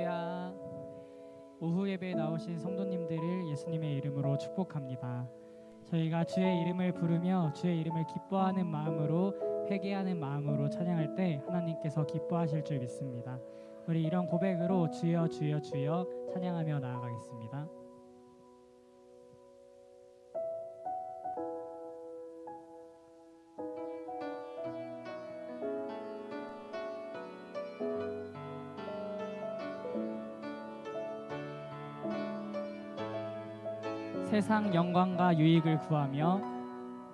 할렐루야. 오후 예배에 나오신 성도님들을 예수님의 이름으로 축복합니다. 저희가 주의 이름을 부르며 주의 이름을 기뻐하는 마음으로, 회개하는 마음으로 찬양할 때 하나님께서 기뻐하실 줄 믿습니다. 우리 이런 고백으로 주여 주여 주여 찬양하며 나아가겠습니다. 세상 영광과 유익을 구하며,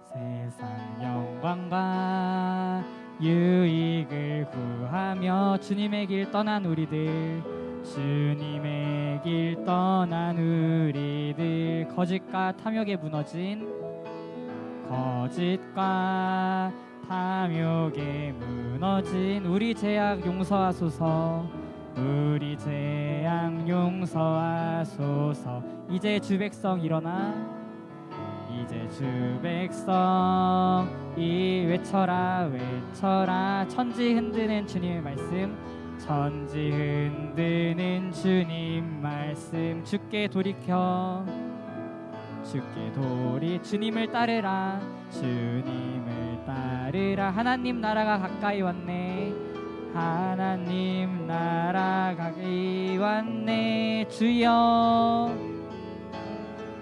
세상 영광과 유익을 구하며 주님의 길 떠난 우리들, 주님의 길 떠난 우리들, 거짓과 탐욕에 무너진, 거짓과 탐욕에 무너진 우리 죄악 용서하소서. 우리 죄악 용서하소서. 이제 주 백성 일어나, 이제 주 백성 이 외쳐라 외쳐라. 천지 흔드는 주님의 말씀, 천지 흔드는 주님 말씀. 주께 돌이켜, 주께 주님을 따르라, 주님을 따르라. 하나님 나라가 가까이 왔네, 하나님 나라 가까이 왔네. 주여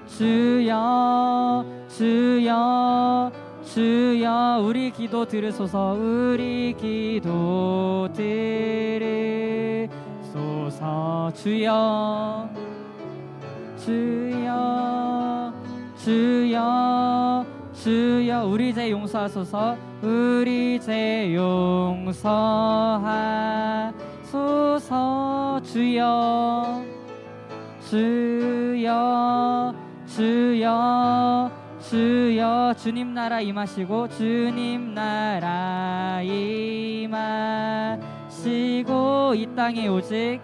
주여 주여 주여 우리 기도 들으소서. 우리 기도 들으소서. 주여 주여 주여 주여 우리 죄 용서하소서. 우리 죄 용서하소서. 주여 주여 주여 주여 주님 나라 임하시고, 주님 나라 임하시고, 이 땅에 오직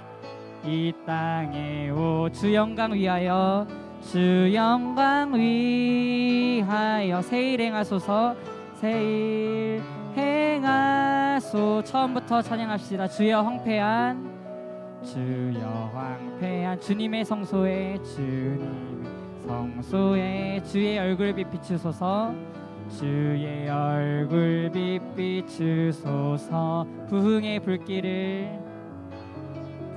이 땅에 주 영광 위하여, 주 영광 위하여 새일 행하소서. 새일 행하소. 처음부터 찬양합시다. 주여 황폐한, 주여 황폐한 주님의 성소에, 주님의 성소에 주의 얼굴빛 비추소서. 주의 얼굴빛 비추소서. 부흥의 불길을,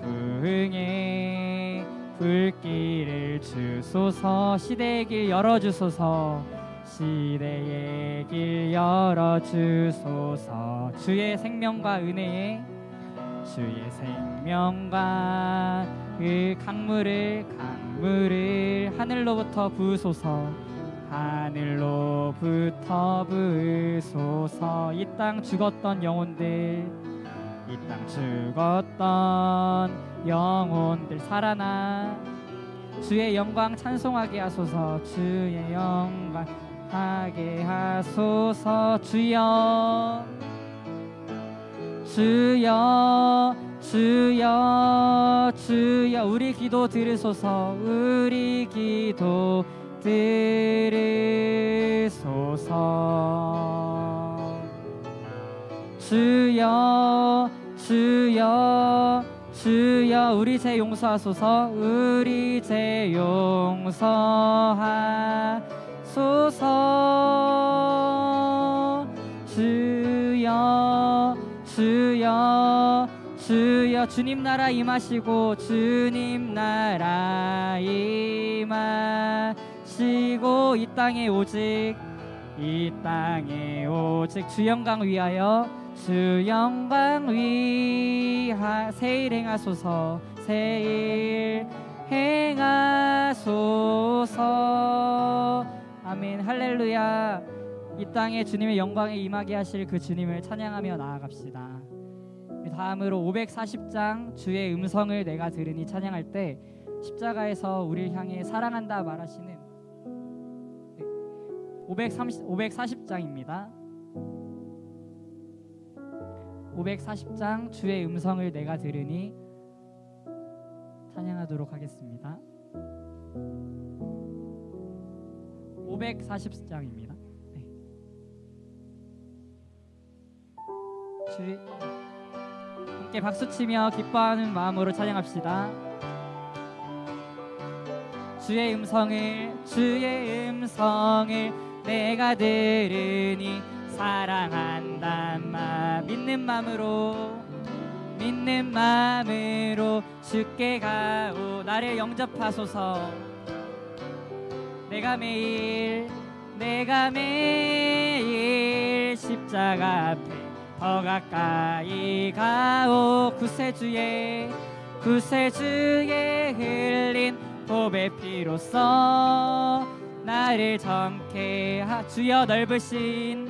부흥의 불길을 주소서. 시대의 길 열어주소서. 시대의 길 열어주소서. 주의 생명과 은혜에, 주의 생명과 그 강물을 하늘로부터 부으소서. 하늘로부터 부으소서. 이 땅 죽었던 영혼들, 이 땅 죽었던 영혼들 살아나 주의 영광 찬송하게 하소서. 주의 영광 하게 하소서. 주여 주여 주여 주여 우리 기도 들으소서. 우리 기도 들으소서. 주여 주여 주여 우리 죄 용서하소서. 우리 죄 용서하소서. 주여 주여 주여 주님 나라 임하시고, 주님 나라 임하시고, 이 땅에 오직 주 영광 위하여, 주 영광 위하 새일 행하소서. 새일 행하소서. 아멘. 할렐루야. 이 땅에 주님의 영광에 임하게 하실 그 주님을 찬양하며 나아갑시다. 다음으로 540장 주의 음성을 내가 들으니 찬양할 때, 십자가에서 우리를 향해 사랑한다 말하시는 540장입니다. 540장 주의 음성을 내가 들으니 찬양하도록 하겠습니다. 540장입니다. 함께 함께 박수치며 기뻐하는 마음으로 찬양합시다. 주의 음성을 내가 들으니 사랑한단 말 믿는 마음으로 주께 가오. 나를 영접하소서. 내가 매일 십자가 앞에 더 가까이 가오. 구세주의 흘린 보배 피로써 나를 정케 주여 넓으신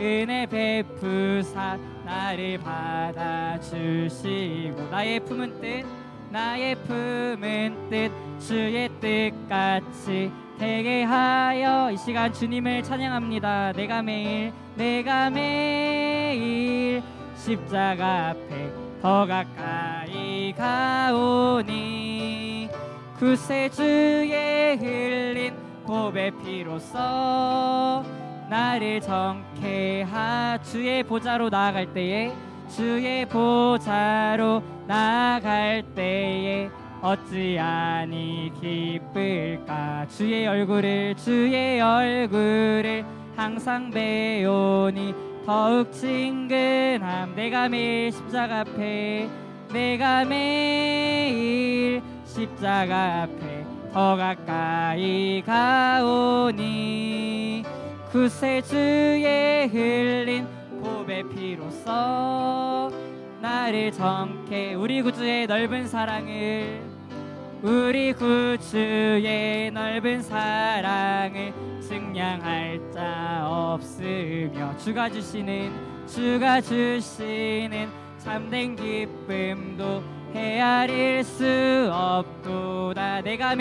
은혜 베푸사 나를 받아주시고 나의 품은 뜻 주의 뜻같이 되게 하여. 이 시간 주님을 찬양합니다. 내가 매일 십자가 앞에 더 가까이 가오니 구세주의 흘린 보배 피로써 나를 정케 주의 보좌로 나아갈 때에 어찌하니 기쁠까. 주의 얼굴을 항상 배우니 더욱 친근함. 내가 매일 십자가 앞에 더 가까이 가오니 구세주의 흘린 보배 피로써 나를 정케. 우리 구주의 넓은 사랑을 증량할 자 없으며 주가 주시는 참된 기쁨도 헤아릴 수 없도다. 내가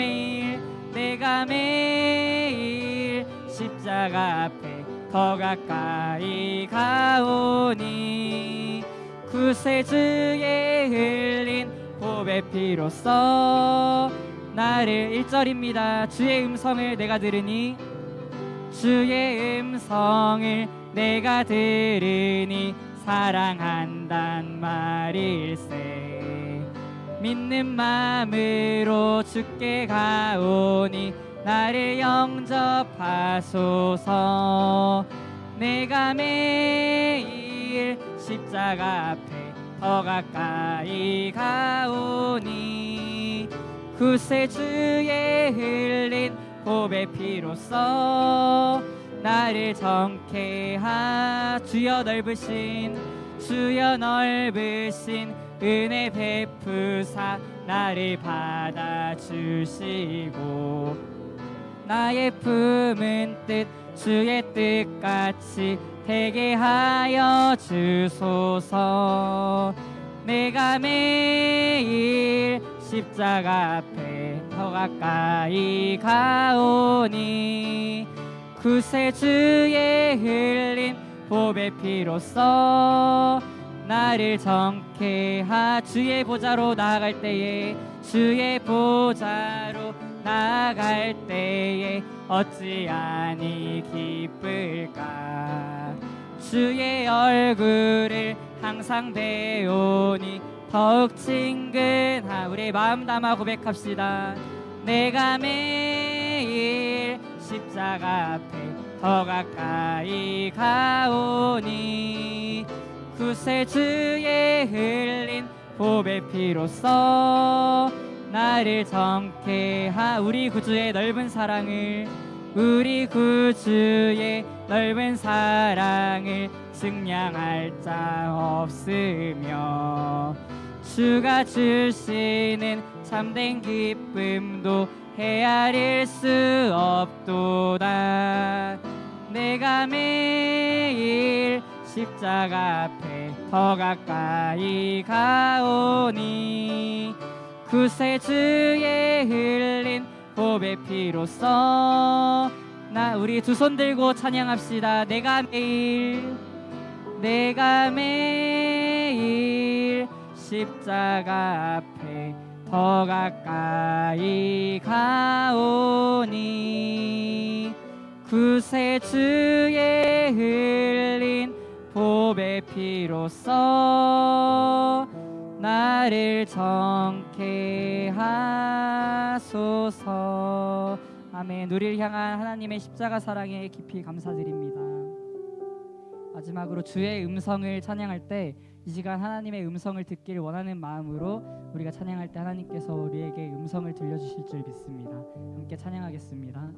매일 십자가 앞에 더 가까이 가오니 구세주의 흘린 보배 피로써 나를 1절입니다. 주의 음성을 내가 들으니 사랑한단 말일세. 믿는 마음으로 주께 가오니 나를 영접하소서. 내가 매일 십자가 앞에 더 가까이 가오니 구세주의 흘린 보배 피로써 나를 정케 주여 넓으신 은혜 베푸사 나를 받아주시고 나의 품은 뜻 주의 뜻같이 되게 하여 주소서. 내가 매일 십자가 앞에 더 가까이 가오니 구세주의 흘린 보배 피로써 나를 정케 주의 보좌로 나아갈 때에 어찌하니 기쁠까. 주의 얼굴을 항상 배우니 더욱 친근하. 우리의 마음 담아 고백합시다. 내가 매일 십자가 앞에 더 가까이 가오니 구세주의 흘린 보배 피로써 나를 정케 우리 구주의 넓은 사랑을 증량할 자 없으며 주가 주시는 참된 기쁨도 헤아릴 수 없도다. 내가 매일 십자가 앞에 더 가까이 가오니 구세주의 흘린 보배 피로써 우리 두 손 들고 찬양합시다. 내가 매일 십자가 앞에 더 가까이 가오니 구세주의 흘린 보배 피로써 나를 정케 하소서. 아멘. 우리를 향한 하나님의 십자가 사랑에 깊이 감사드립니다. 마지막으로 주의 음성을 찬양할 때 이 시간 하나님의 음성을 듣기를 원하는 마음으로 우리가 찬양할 때 하나님께서 우리에게 음성을 들려주실 줄 믿습니다. 함께 찬양하겠습니다.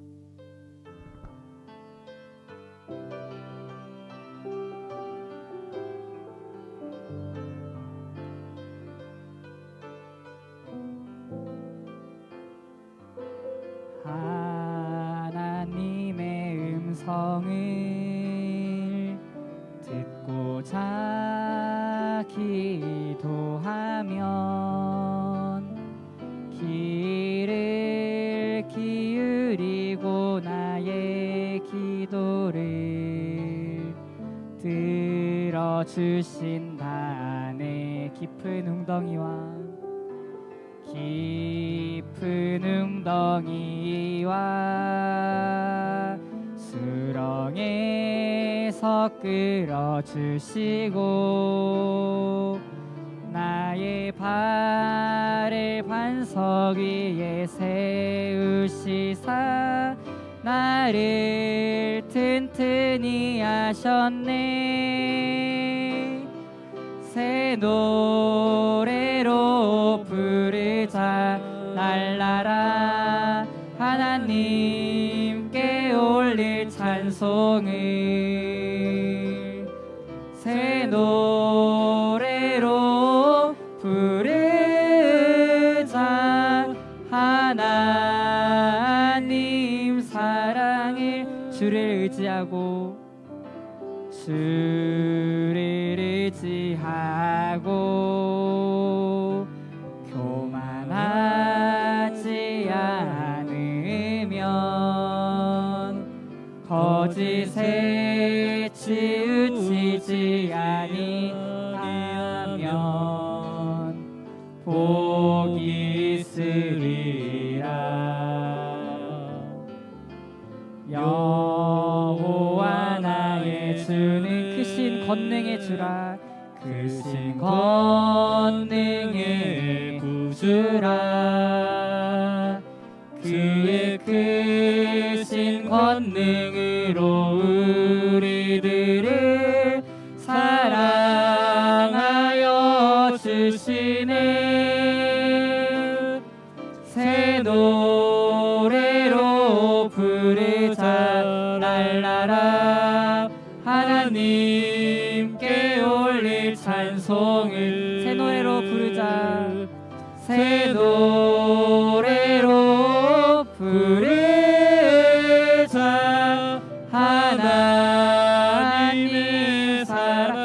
하나님의 음성을 듣고자 기도하면 귀를 기울이고 나의 기도를 들어주신다네. 깊은 웅덩이와 수렁에서 끌어주시고 나의 발을 반석 위에 세우시사 나를 튼튼히 하셨네. 새 노래로 부르자 날라라. 하나님께 올릴 찬송을 새 노래로 부르자. 하나님 사랑을 주를 의지하고 교만하지 않으면 거짓에 치우치지 아니하면 복이 있으리라. 여호와 나의 주는 크신 권능의 주라. 크신 권능의 구주라. 그의 크신 권능으로 우리들을 사랑하여 주시네. 새 노래로 부르자 날라라. 하나님께 올릴 찬송을 새 노래로 부르자. 새 노래로 부르자. 하나님 사랑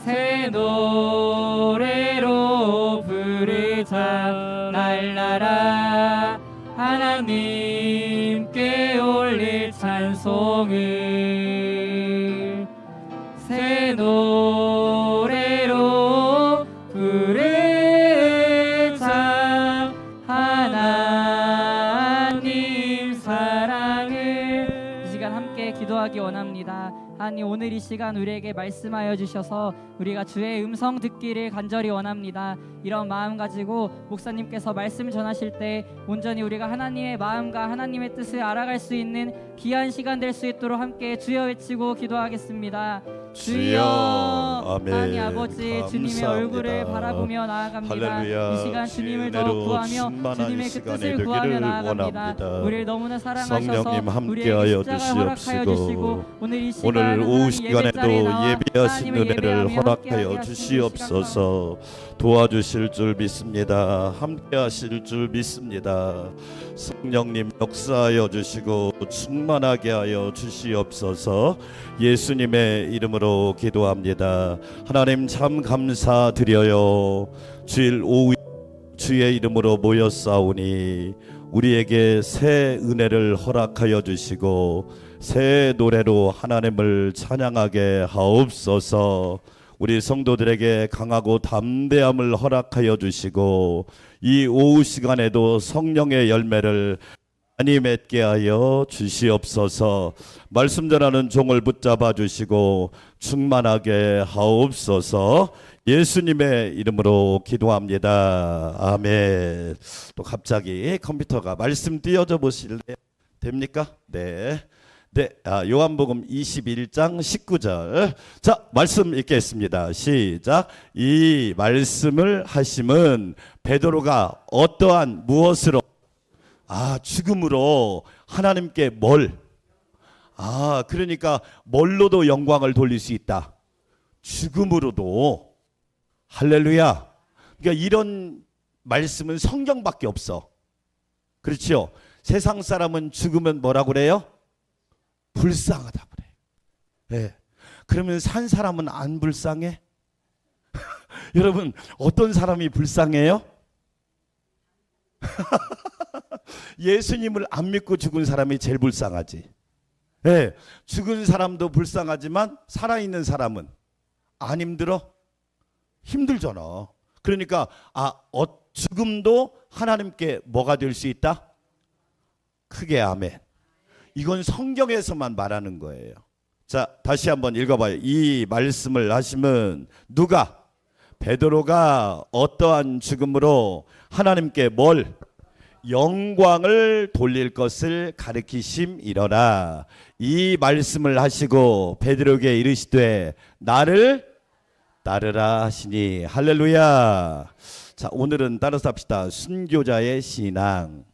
새 노래로 부르자 날라라. 하나님께 올릴 찬송을 새 노래로 부르자. 하나님 사랑을. 이 시간 함께 기도하기 원합니다. 하나님, 오늘 이 시간 우리에게 말씀하여 주셔서 우리가 주의 음성 듣기를 간절히 원합니다. 이런 마음 가지고 목사님께서 말씀 전하실 때 온전히 우리가 하나님의 마음과 하나님의 뜻을 알아갈 수 있는 귀한 시간 될 수 있도록 함께 주여 외치고 기도하겠습니다. 주여. 아멘. 하나님 아버지, 주님의 얼굴을 바라보며 나아갑니다. 할렐루야. 이 시간 주님을 더 구하며 주님의 그 뜻을 구하며 나아갑니다. 우리를 너무나 사랑하셔서 우리에게 십자가를 허락하여 주시고 오늘 이 시간 오후 시간에도 예배하신 은혜를 허락하여 주시옵소서. 도와주실 줄 믿습니다. 함께 하실 줄 믿습니다. 성령님 역사하여 주시고 충만하게 하여 주시옵소서. 예수님의 이름으로 기도합니다. 하나님 참 감사드려요. 주일 오후 주의 이름으로 모였사오니 우리에게 새 은혜를 허락하여 주시고 새 노래로 하나님을 찬양하게 하옵소서. 우리 성도들에게 강하고 담대함을 허락하여 주시고 이 오후 시간에도 성령의 열매를 많이 맺게 하여 주시옵소서. 말씀 전하는 종을 붙잡아 주시고 충만하게 하옵소서. 예수님의 이름으로 기도합니다. 아멘. 또 갑자기 컴퓨터가 말씀 띄워줘 보실래요? 됩니까? 네. 네, 요한복음 21장 19절. 자, 말씀 읽겠습니다. 시작. 이 말씀을 하심은 베드로가 어떠한 무엇으로? 죽음으로 하나님께 그러니까 뭘로도 영광을 돌릴 수 있다. 죽음으로도. 할렐루야. 그러니까 이런 말씀은 성경밖에 없어. 그렇죠? 세상 사람은 죽으면 뭐라고 그래요? 불쌍하다 그래. 네. 그러면 산 사람은 안 불쌍해? 여러분, 어떤 사람이 불쌍해요? 예수님을 안 믿고 죽은 사람이 제일 불쌍하지. 네. 죽은 사람도 불쌍하지만 살아있는 사람은 안 힘들어? 힘들잖아. 그러니까 죽음도 하나님께 뭐가 될 수 있다? 크게 아멘. 이건 성경에서만 말하는 거예요. 자, 다시 한번 읽어봐요. 이 말씀을 하시면 누가? 베드로가 어떠한 죽음으로 하나님께 영광을 돌릴 것을 가르치심이러라. 이 말씀을 하시고 베드로에게 이르시되 나를 따르라 하시니. 할렐루야. 자, 오늘은 따라서 합시다. 순교자의 신앙.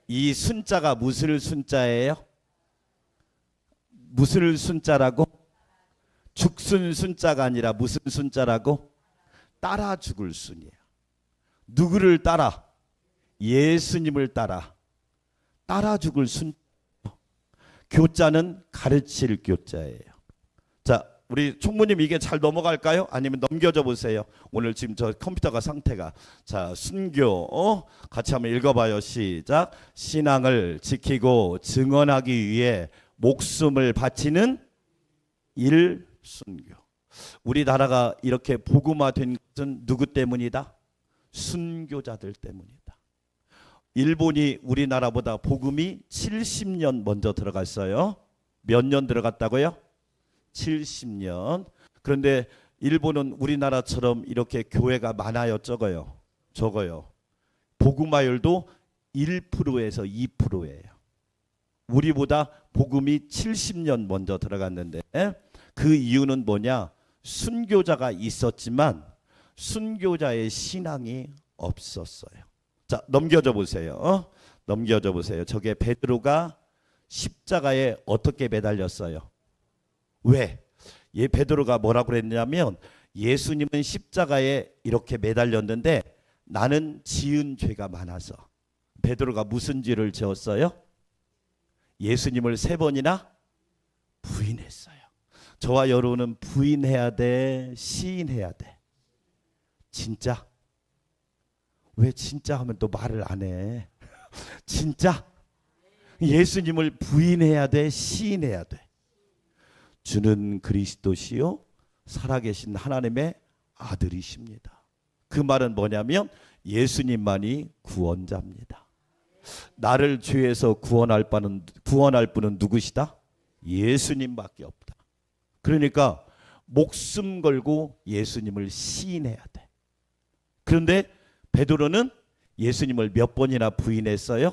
이 순자가 무슨 순자예요? 무슨 순자라고? 죽순 순자가 아니라 무슨 순자라고? 따라 죽을 순이에요. 누구를 따라? 예수님을 따라. 따라 죽을 순. 교자는 가르칠 교자예요. 자, 우리 총무님 이게 잘 넘어갈까요? 아니면 넘겨줘 보세요. 오늘 지금 저 컴퓨터가 상태가. 자, 순교 같이 한번 읽어봐요. 시작. 신앙을 지키고 증언하기 위해 목숨을 바치는 일 순교. 우리나라가 이렇게 복음화된 것은 누구 때문이다? 순교자들 때문이다. 일본이 우리나라보다 복음이 70년 먼저 들어갔어요. 몇 년 들어갔다고요? 70년. 그런데 일본은 우리나라처럼 이렇게 교회가 많아요? 적어요? 적어요. 복음화율도 1%에서 2%예요. 우리보다 복음이 70년 먼저 들어갔는데 그 이유는 뭐냐? 순교자가 있었지만 순교자의 신앙이 없었어요. 자, 넘겨줘 보세요. 넘겨줘 보세요. 저게 베드로가 십자가에 어떻게 매달렸어요? 왜? 베드로가 뭐라고 그랬냐면 예수님은 십자가에 이렇게 매달렸는데 나는 지은 죄가 많아서. 베드로가 무슨 죄를 지었어요? 예수님을 3번이나 부인했어요. 저와 여러분은 부인해야 돼, 시인해야 돼. 진짜? 왜 진짜 하면 또 말을 안 해? 진짜? 예수님을 부인해야 돼, 시인해야 돼. 주는 그리스도시요 살아계신 하나님의 아들이십니다. 그 말은 뭐냐면 예수님만이 구원자입니다. 나를 죄에서 구원할 분은 누구시다? 예수님밖에 없다. 그러니까 목숨 걸고 예수님을 시인해야 돼. 그런데 베드로는 예수님을 몇 번이나 부인했어요?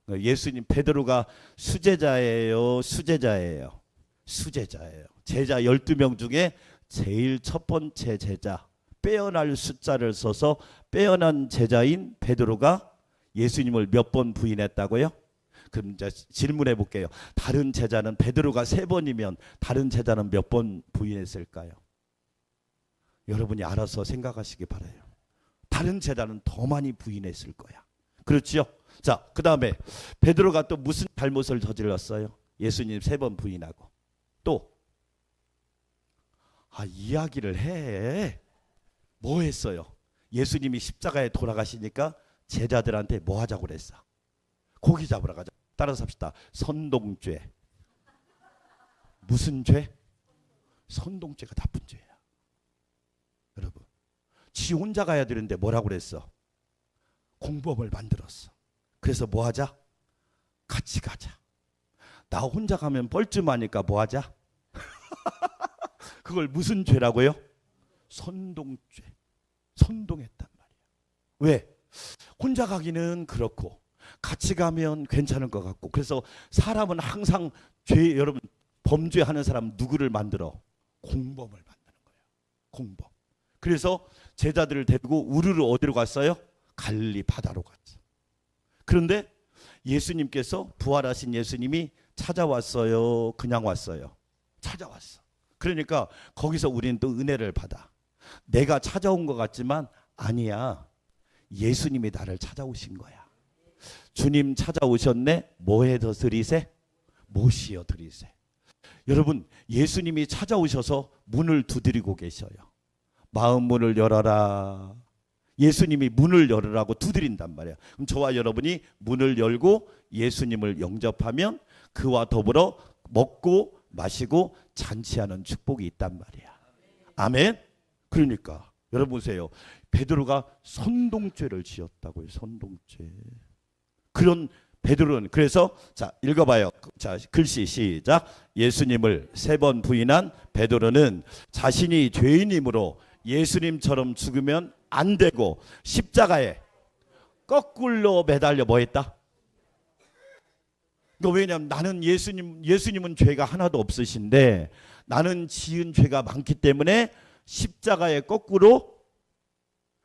예수님, 베드로가 수제자예요, 수제자예요? 수제자예요. 제자 12명 중에 제일 첫 번째 제자, 빼어날 숫자를 써서 빼어난 제자인 베드로가 예수님을 몇 번 부인했다고요? 그럼 이제 질문해 볼게요. 다른 제자는 베드로가 3번이면 다른 제자는 몇 번 부인했을까요? 여러분이 알아서 생각하시기 바라요. 다른 제자는 더 많이 부인했을 거야. 그렇죠? 자, 그 다음에 베드로가 또 무슨 잘못을 저질렀어요? 예수님 3번 부인하고. 또 이야기를 해. 뭐 했어요? 예수님이 십자가에 돌아가시니까 제자들한테 뭐 하자고 그랬어? 고기 잡으러 가자. 따라서 합시다. 선동죄. 무슨 죄? 선동죄가 나쁜 죄야. 여러분, 지 혼자 가야 되는데 뭐라고 그랬어? 공범을 만들었어. 그래서 뭐 하자? 같이 가자. 나 혼자 가면 뻘쭘하니까 뭐 하자? 그걸 무슨 죄라고요? 선동죄. 선동했단 말이야. 왜? 혼자 가기는 그렇고 같이 가면 괜찮을 것 같고. 그래서 사람은 항상 여러분 범죄하는 사람 누구를 만들어? 공범을 만드는 거예요. 공범. 그래서 제자들을 데리고 우르르 어디로 갔어요? 갈릴리 바다로 갔죠. 그런데 예수님께서, 부활하신 예수님이 찾아왔어요? 그냥 왔어요? 찾아왔어. 그러니까 거기서 우리는 또 은혜를 받아. 내가 찾아온 것 같지만 아니야. 예수님이 나를 찾아오신 거야. 주님 찾아오셨네. 뭐해 더 드리세? 못이여 드리세. 여러분, 예수님이 찾아오셔서 문을 두드리고 계셔요. 마음 문을 열어라. 예수님이 문을 열으라고 두드린단 말이야. 그럼 저와 여러분이 문을 열고 예수님을 영접하면 그와 더불어 먹고 마시고 잔치하는 축복이 있단 말이야. 아멘. 그러니까 여러분 보세요. 베드로가 선동죄를 지었다고요. 선동죄. 그런 베드로는, 그래서 자 읽어봐요. 자 글씨 시작. 예수님을 3번 부인한 베드로는 자신이 죄인이므로 예수님처럼 죽으면 안 되고 십자가에 거꾸로 매달려 뭐 했다? 왜냐하면 나는 예수님은 죄가 하나도 없으신데 나는 지은 죄가 많기 때문에 십자가에 거꾸로,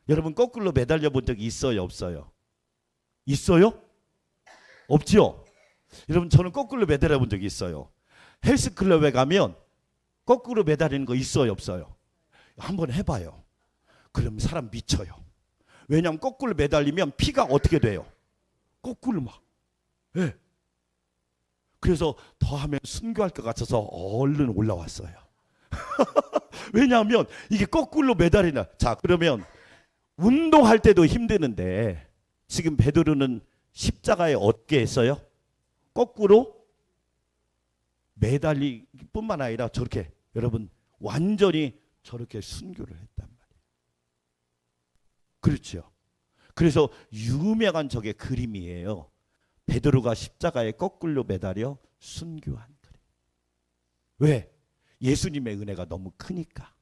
여러분 거꾸로 매달려 본 적이 있어요, 없어요? 있어요? 없죠? 여러분 저는 거꾸로 매달려 본 적이 있어요. 헬스클럽에 가면 거꾸로 매달리는 거 있어요, 없어요? 한번 해봐요. 그럼 사람 미쳐요. 왜냐하면 거꾸로 매달리면 피가 어떻게 돼요? 거꾸로 막. 네. 그래서 더 하면 순교할 것 같아서 얼른 올라왔어요. 왜냐하면 이게 거꾸로 매달리나. 자 그러면 운동할 때도 힘드는데 지금 베드로는 십자가에 어떻게 했어요? 거꾸로 매달리기뿐만 아니라 저렇게, 여러분 완전히 저렇게 순교를 했단 말이에요. 그렇죠. 그래서 유명한 저게 그림이에요. 베드로가 십자가에 거꾸로 매달려 순교한 그림. 왜? 예수님의 은혜가 너무 크니까.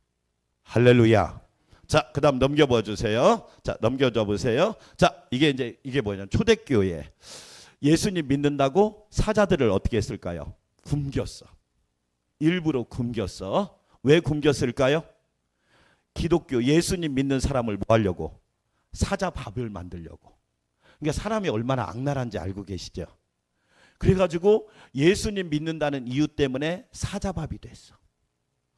할렐루야. 자, 그다음 넘겨봐 주세요. 자, 넘겨줘 보세요. 자, 이게 뭐냐면 초대교회. 예수님 믿는다고 사자들을 어떻게 했을까요? 굶겼어. 일부러 굶겼어. 왜 굶겼을까요? 기독교 예수님 믿는 사람을 뭐 하려고? 사자 밥을 만들려고. 그러니까 사람이 얼마나 악랄한지 알고 계시죠? 그래가지고 예수님 믿는다는 이유 때문에 사자밥이 됐어.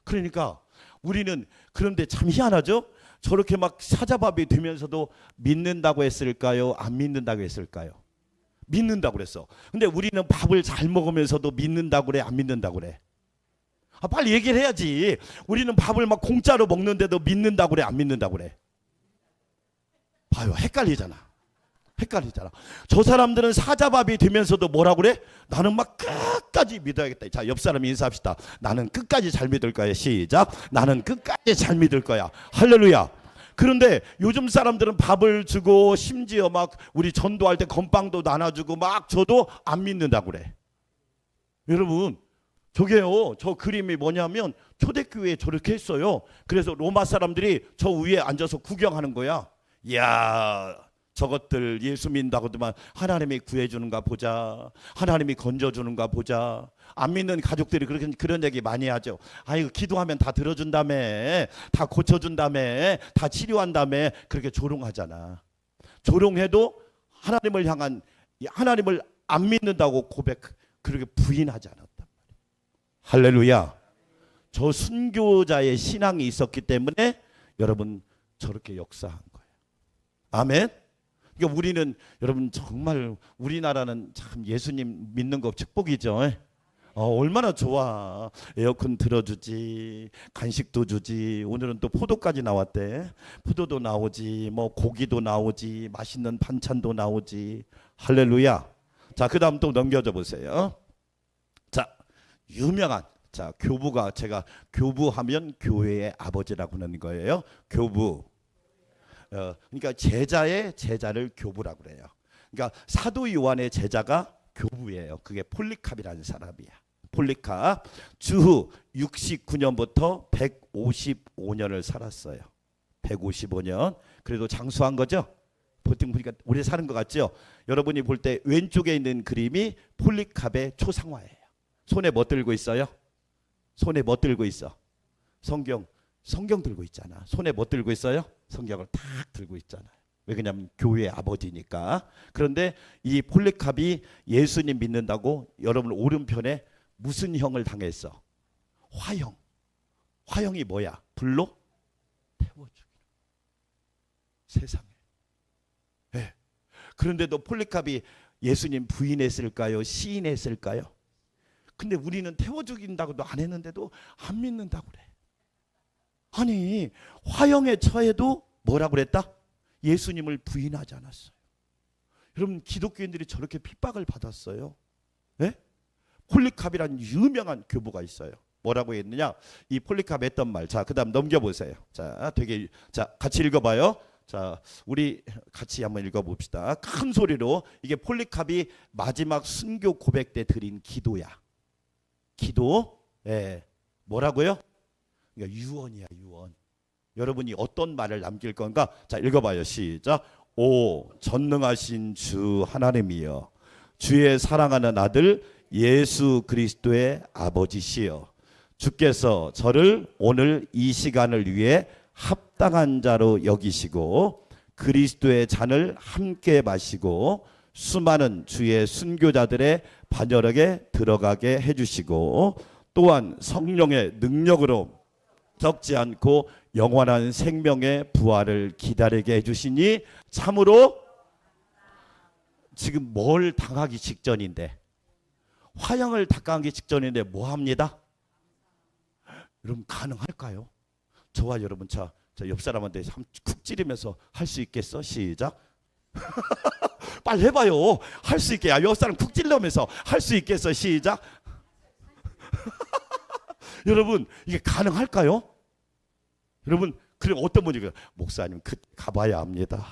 그러니까 우리는, 그런데 참 희한하죠? 저렇게 막 사자밥이 되면서도 믿는다고 했을까요? 안 믿는다고 했을까요? 믿는다고 그랬어. 근데 우리는 밥을 잘 먹으면서도 믿는다고 그래? 안 믿는다고 그래? 아, 빨리 얘기를 해야지. 우리는 밥을 막 공짜로 먹는데도 믿는다고 그래? 안 믿는다고 그래? 봐요. 헷갈리잖아. 저 사람들은 사자밥이 되면서도 뭐라고 그래? 나는 막 끝까지 믿어야겠다. 자, 옆 사람 인사합시다. 나는 끝까지 잘 믿을 거야. 시작. 나는 끝까지 잘 믿을 거야. 할렐루야. 그런데 요즘 사람들은 밥을 주고 심지어 막 우리 전도할 때 건빵도 나눠주고 막 줘도 안 믿는다고 그래. 여러분 저게요, 저 그림이 뭐냐면 초대교회에 저렇게 했어요. 그래서 로마 사람들이 저 위에 앉아서 구경하는 거야. 이야, 저것들 예수 믿는다고도만 하나님이 구해주는가 보자, 하나님이 건져주는가 보자. 안 믿는 가족들이 그런 얘기 많이 하죠. 아이고 기도하면 다 들어준다며, 다 고쳐준다며, 다 치료한다며. 그렇게 조롱하잖아. 조롱해도 하나님을 향한, 하나님을 안 믿는다고 그렇게 부인하지 않았단 말이에요. 할렐루야. 저 순교자의 신앙이 있었기 때문에 여러분 저렇게 역사한 거예요. 아멘. 그러니까 우리는, 여러분 정말 우리나라는 참 예수님 믿는 거 축복이죠. 얼마나 좋아. 에어컨 들어주지, 간식도 주지, 오늘은 또 포도까지 나왔대. 포도도 나오지, 뭐 고기도 나오지, 맛있는 반찬도 나오지. 할렐루야. 자, 그 다음 또 넘겨줘 보세요. 자, 유명한, 자, 교부가, 제가 교부하면 교회의 아버지라고 하는 거예요. 교부. 그러니까 제자의 제자를 교부라고 그래요. 그러니까 사도 요한의 제자가 교부예요. 그게 폴리캅이라는 사람이야. 폴리캅 주후 69년부터 155년을 살았어요. 155년. 그래도 장수한 거죠. 보통 보니까 오래 사는 것 같죠. 여러분이 볼 때 왼쪽에 있는 그림이 폴리캅의 초상화예요. 손에 뭐 들고 있어요? 손에 뭐 들고 있어? 성경 들고 있잖아. 손에 뭐 들고 있어요? 성경을 탁 들고 있잖아요. 왜 그러냐면 교회의 아버지니까. 그런데 이 폴리캅이 예수님 믿는다고 여러분 오른편에 무슨 형을 당했어? 화형. 화형이 뭐야? 불로 태워주기. 세상에. 네. 그런데도 폴리캅이 예수님 부인했을까요? 시인했을까요? 근데 우리는 태워 죽인다고도 안 했는데도 안 믿는다고 그래. 아니 화형에 처해도 뭐라고 그랬다? 예수님을 부인하지 않았어요. 여러분 기독교인들이 저렇게 핍박을 받았어요. 네? 폴리캅이라는 유명한 교부가 있어요. 뭐라고 했느냐? 이 폴리캅 했던 말. 자, 그다음 넘겨보세요. 자, 같이 읽어봐요. 자, 우리 같이 한번 읽어봅시다. 큰 소리로. 이게 폴리캅이 마지막 순교 고백 때 드린 기도야. 기도. 예. 뭐라고요? 그러니까 유언이야, 유언. 여러분이 어떤 말을 남길 건가? 자, 읽어봐요. 시작. 오 전능하신 주 하나님이여, 주의 사랑하는 아들 예수 그리스도의 아버지시여, 주께서 저를 오늘 이 시간을 위해 합당한 자로 여기시고 그리스도의 잔을 함께 마시고 수많은 주의 순교자들의 반열에 들어가게 해주시고 또한 성령의 능력으로 적지 않고 영원한 생명의 부활을 기다리게 해주시니 참으로 지금 뭘 당하기 직전인데, 화형을 당하기 직전인데 뭐 합니다? 여러분 가능할까요? 저와 여러분 자 옆 사람한테 쿡 찌르면서 할 수 있겠어? 시작. 빨리 해봐요. 할 수 있게. 옆 사람 쿡 찔러면서 할 수 있겠어? 시작. 여러분 이게 가능할까요? 여러분 그래 어떤 분이 목사님 그 가봐야 합니다.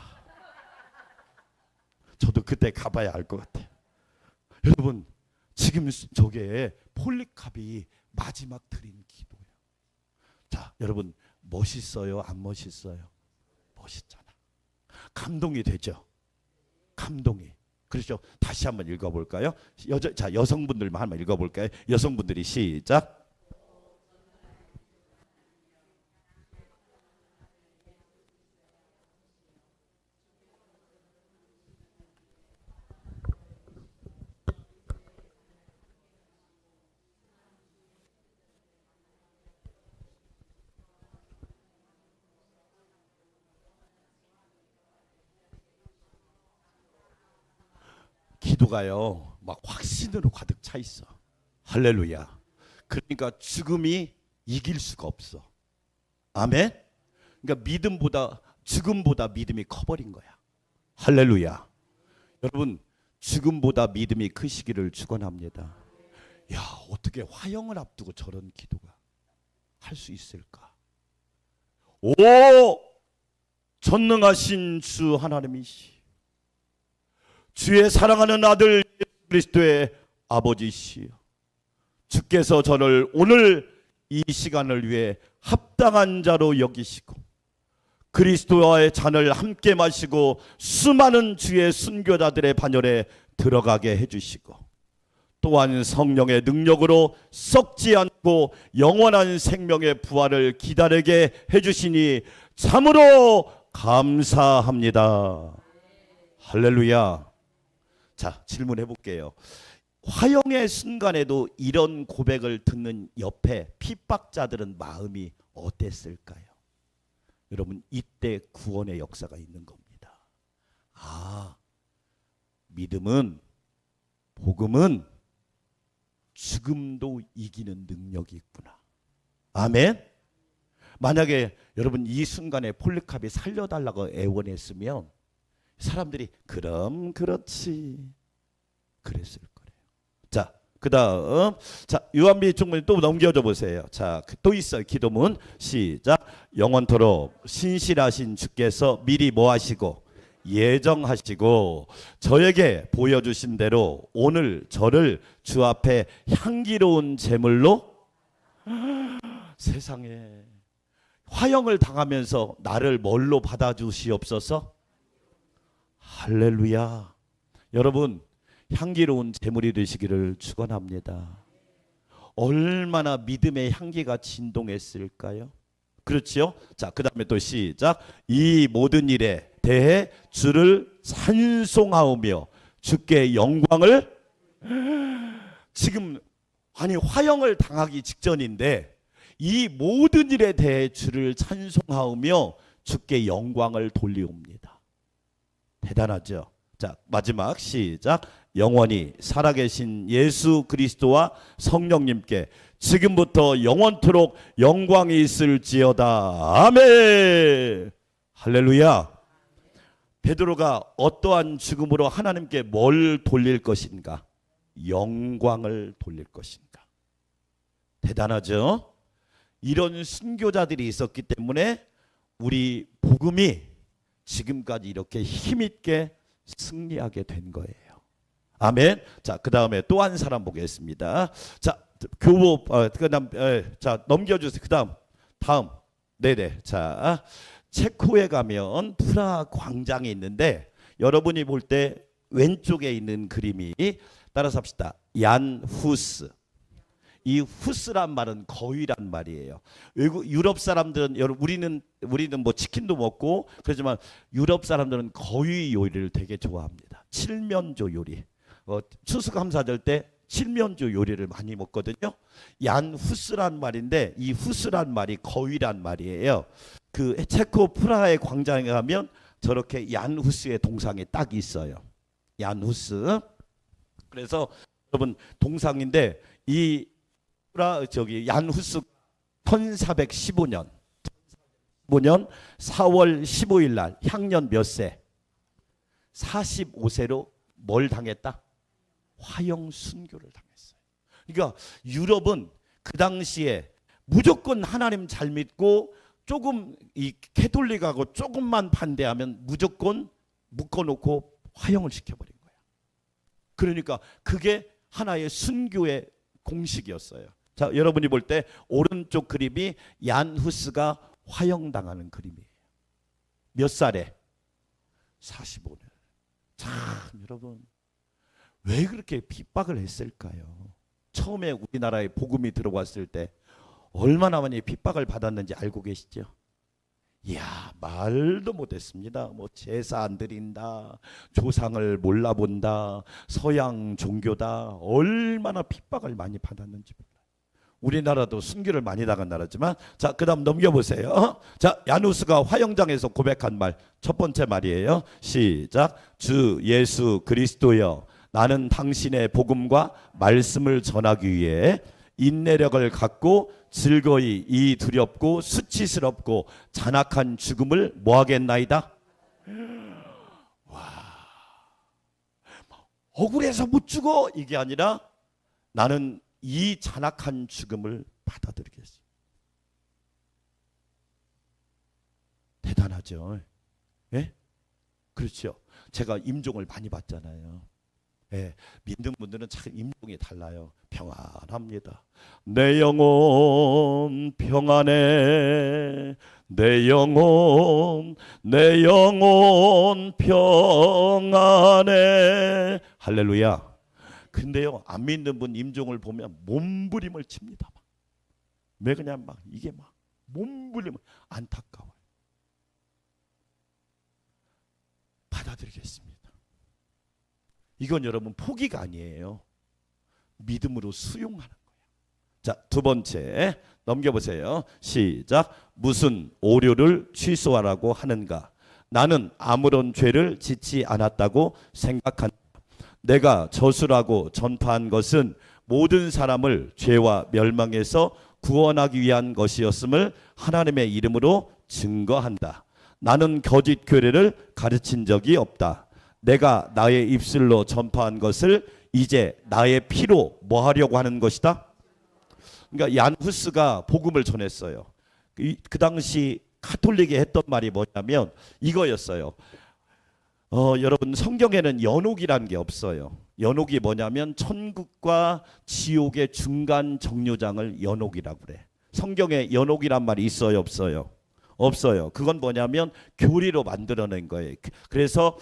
저도 그때 가봐야 알 것 같아요. 여러분 지금 저게 폴리캅이 마지막 드린 기도예요. 자 여러분 멋있어요? 안 멋있어요? 멋있잖아. 감동이 되죠. 감동이. 그렇죠. 다시 한번 읽어볼까요? 자 여성분들만 한번 읽어볼까요? 여성분들이 시작. 기도가요 막 확신으로 가득 차 있어. 할렐루야. 그러니까 죽음이 이길 수가 없어. 아멘. 그러니까 믿음보다 죽음보다 믿음이 커버린 거야. 할렐루야. 여러분 죽음보다 믿음이 크시기를 축원합니다. 야 어떻게 화형을 앞두고 저런 기도가 할 수 있을까? 오 전능하신 주 하나님이시, 주의 사랑하는 아들 예수 그리스도의 아버지시여, 주께서 저를 오늘 이 시간을 위해 합당한 자로 여기시고 그리스도와의 잔을 함께 마시고 수많은 주의 순교자들의 반열에 들어가게 해주시고 또한 성령의 능력으로 썩지 않고 영원한 생명의 부활을 기다리게 해주시니 참으로 감사합니다. 할렐루야. 자 질문해 볼게요. 화형의 순간에도 이런 고백을 듣는 옆에 핍박자들은 마음이 어땠을까요? 여러분 이때 구원의 역사가 있는 겁니다. 아 믿음은, 복음은 죽음도 이기는 능력이 있구나. 아멘. 만약에 여러분 이 순간에 폴리캅이 살려달라고 애원했으면 사람들이 그럼 그렇지 그랬을 거예요. 자 그다음 자 요한비 총무님 또 넘겨줘 보세요. 자 또 있어요. 기도문 시작. 영원토록 신실하신 주께서 미리 뭐 하시고 예정하시고 저에게 보여주신 대로 오늘 저를 주 앞에 향기로운 제물로 세상에 화형을 당하면서 나를 뭘로 받아주시옵소서. 할렐루야. 여러분 향기로운 제물이 되시기를 축원합니다. 얼마나 믿음의 향기가 진동했을까요? 그렇지요? 자, 그 다음에 또 시작. 이 모든 일에 대해 주를 찬송하오며 주께 영광을. 지금 아니 화형을 당하기 직전인데 이 모든 일에 대해 주를 찬송하오며 주께 영광을 돌리옵니다. 대단하죠? 자, 마지막 시작. 영원히 살아계신 예수 그리스도와 성령님께 지금부터 영원토록 영광이 있을지어다. 아멘. 할렐루야. 베드로가 어떠한 죽음으로 하나님께 뭘 돌릴 것인가? 영광을 돌릴 것인가? 대단하죠? 이런 순교자들이 있었기 때문에 우리 복음이 지금까지 이렇게 힘있게 승리하게 된 거예요. 아멘. 자, 그 다음에 또 한 사람 보겠습니다. 자, 교보 그다음 자 넘겨주세요. 다음. 네네. 자, 체코에 가면 프라하 광장이 있는데 여러분이 볼 때 왼쪽에 있는 그림이 따라서 합시다. 얀 후스. 이 후스란 말은 거위란 말이에요. 외국 유럽 사람들은 우리는 뭐 치킨도 먹고 그렇지만 유럽 사람들은 거위 요리를 되게 좋아합니다. 칠면조 요리. 추수감사절 때 칠면조 요리를 많이 먹거든요. 얀 후스란 말인데 이 후스란 말이 거위란 말이에요. 그 체코 프라하의 광장에 가면 저렇게 얀 후스의 동상이 딱 있어요. 얀 후스. 그래서 여러분 동상인데 이 얀 후스 1415년 4월 15일 날 향년 몇 세? 45세로 뭘 당했다? 화형 순교를 당했어요. 그러니까 유럽은 그 당시에 무조건 하나님 잘 믿고 조금 이 캐톨릭하고 조금만 반대하면 무조건 묶어놓고 화형을 시켜버린 거야. 그러니까 그게 하나의 순교의 공식이었어요. 자, 여러분이 볼 때 오른쪽 그림이 얀 후스가 화형당하는 그림이에요. 몇 살에? 45년. 참 여러분 왜 그렇게 핍박을 했을까요? 처음에 우리나라에 복음이 들어왔을 때 얼마나 많이 핍박을 받았는지 알고 계시죠? 이야 말도 못했습니다. 뭐 제사 안 드린다, 조상을 몰라본다, 서양 종교다, 얼마나 핍박을 많이 받았는지 몰라요. 우리나라도 순교를 많이 당한 나라지만 자 그다음 넘겨보세요. 자 야누스가 화형장에서 고백한 말 첫 번째 말이에요. 시작. 주 예수 그리스도여 나는 당신의 복음과 말씀을 전하기 위해 인내력을 갖고 즐거이 이 두렵고 수치스럽고 잔악한 죽음을 뭐하겠나이다. 와 억울해서 못 죽어 이게 아니라 나는 이 잔악한 죽음을 받아들이겠습니다. 대단하죠. 예? 그렇죠. 제가 임종을 많이 받잖아요. 예, 믿는 분들은 참 임종이 달라요. 평안합니다. 내 영혼 평안해. 내 영혼 평안해. 할렐루야. 근데요 안 믿는 분 임종을 보면 몸부림을 칩니다. 왜 그냥 막 이게 막 몸부림을 안타까워요. 받아들이겠습니다. 이건 여러분 포기가 아니에요. 믿음으로 수용하는 거예요. 자, 두 번째 넘겨보세요. 시작. 무슨 오류를 취소하라고 하는가? 나는 아무런 죄를 짓지 않았다고 생각한다. 내가 저술하고 전파한 것은 모든 사람을 죄와 멸망에서 구원하기 위한 것이었음을 하나님의 이름으로 증거한다. 나는 거짓 교례를 가르친 적이 없다. 내가 나의 입술로 전파한 것을 이제 나의 피로 뭐 하려고 하는 것이다. 그러니까 얀 후스가 복음을 전했어요. 그 당시 카톨릭이 했던 말이 뭐냐면 이거였어요. 여러분 성경에는 연옥이라는 게 없어요. 연옥이 뭐냐면 천국과 지옥의 중간 정류장을 연옥이라고 그래. 성경에 연옥이란 말이 있어요, 없어요? 없어요. 그건 뭐냐면 교리로 만들어낸 거예요. 그래서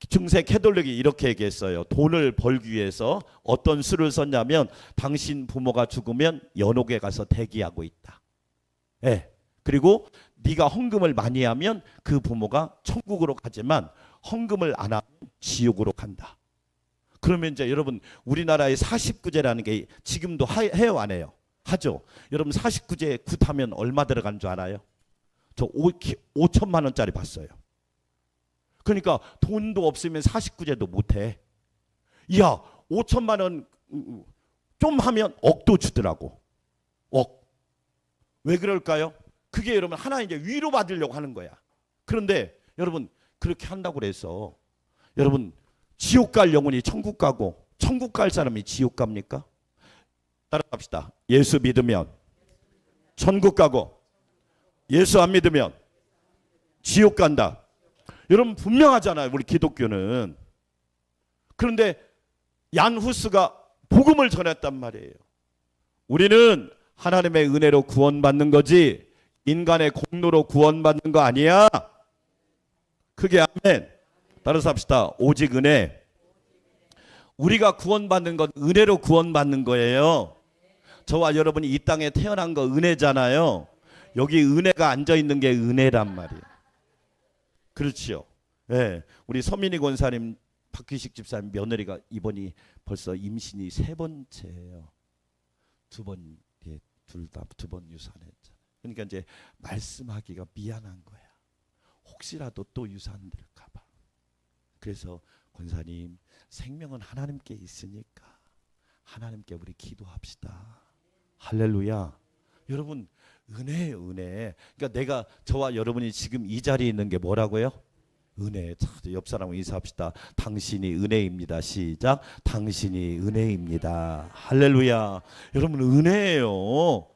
중세 캐톨릭이 이렇게 얘기했어요. 돈을 벌기 위해서 어떤 수를 썼냐면 당신 부모가 죽으면 연옥에 가서 대기하고 있다. 예. 그리고 네가 헌금을 많이 하면 그 부모가 천국으로 가지만 헌금을 안 하면 지옥으로 간다. 그러면 이제 여러분 우리나라의 49제라는 게 지금도 해요, 안 해요? 하죠. 여러분 49제 굿하면 얼마 들어간 줄 알아요? 저 5천만 원짜리 봤어요. 그러니까 돈도 없으면 49제도 못해. 야, 5천만 원 좀 하면 억도 주더라고. 억. 왜 그럴까요? 그게 여러분 하나 이제 위로받으려고 하는 거야. 그런데 여러분 그렇게 한다고 그래서 여러분 지옥 갈 영혼이 천국 가고 천국 갈 사람이 지옥 갑니까? 따라갑시다. 예수 믿으면 천국 가고 예수 안 믿으면 지옥 간다. 여러분 분명하잖아요. 우리 기독교는. 그런데 얀 후스가 복음을 전했단 말이에요. 우리는 하나님의 은혜로 구원받는 거지 인간의 공로로 구원받는 거 아니야. 크게 아멘. 따라서 합시다. 오직 은혜. 우리가 구원받는 건 은혜로 구원받는 거예요. 저와 여러분이 이 땅에 태어난 거 은혜잖아요. 여기 은혜가 앉아있는 게 은혜란 말이에요. 그렇죠. 네. 우리 서민희 권사님, 박규식 집사님 며느리가 이번이 벌써 임신이 3번째예요. 둘 다 2번 유산했잖아요. 그러니까 이제 말씀하기가 미안한 거야. 혹시라도 또 유산될까 봐. 그래서 권사님 생명은 하나님께 있으니까 하나님께 우리 기도합시다. 할렐루야. 여러분 은혜예요, 은혜. 그러니까 내가 저와 여러분이 지금 이 자리에 있는 게 뭐라고요? 은혜. 옆 사람과 인사합시다. 당신이 은혜입니다. 시작. 당신이 은혜입니다. 할렐루야. 여러분 은혜예요.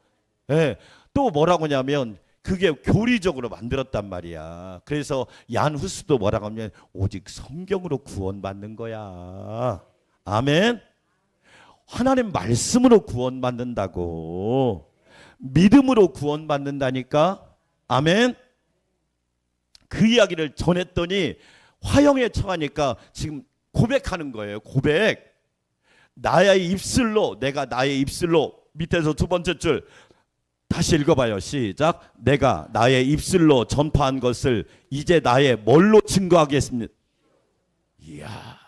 네. 또 뭐라고 하냐면 그게 교리적으로 만들었단 말이야. 그래서 얀 후스도 뭐라고 하면 오직 성경으로 구원받는 거야. 아멘. 하나님 말씀으로 구원받는다고. 믿음으로 구원받는다니까. 아멘. 그 이야기를 전했더니 화형에 처하니까 지금 고백하는 거예요. 고백. 나의 입술로, 내가 나의 입술로, 밑에서 2번째 줄 다시 읽어봐요. 시작. 내가 나의 입술로 전파한 것을 이제 나의 뭘로 증거하겠습니다. 이야.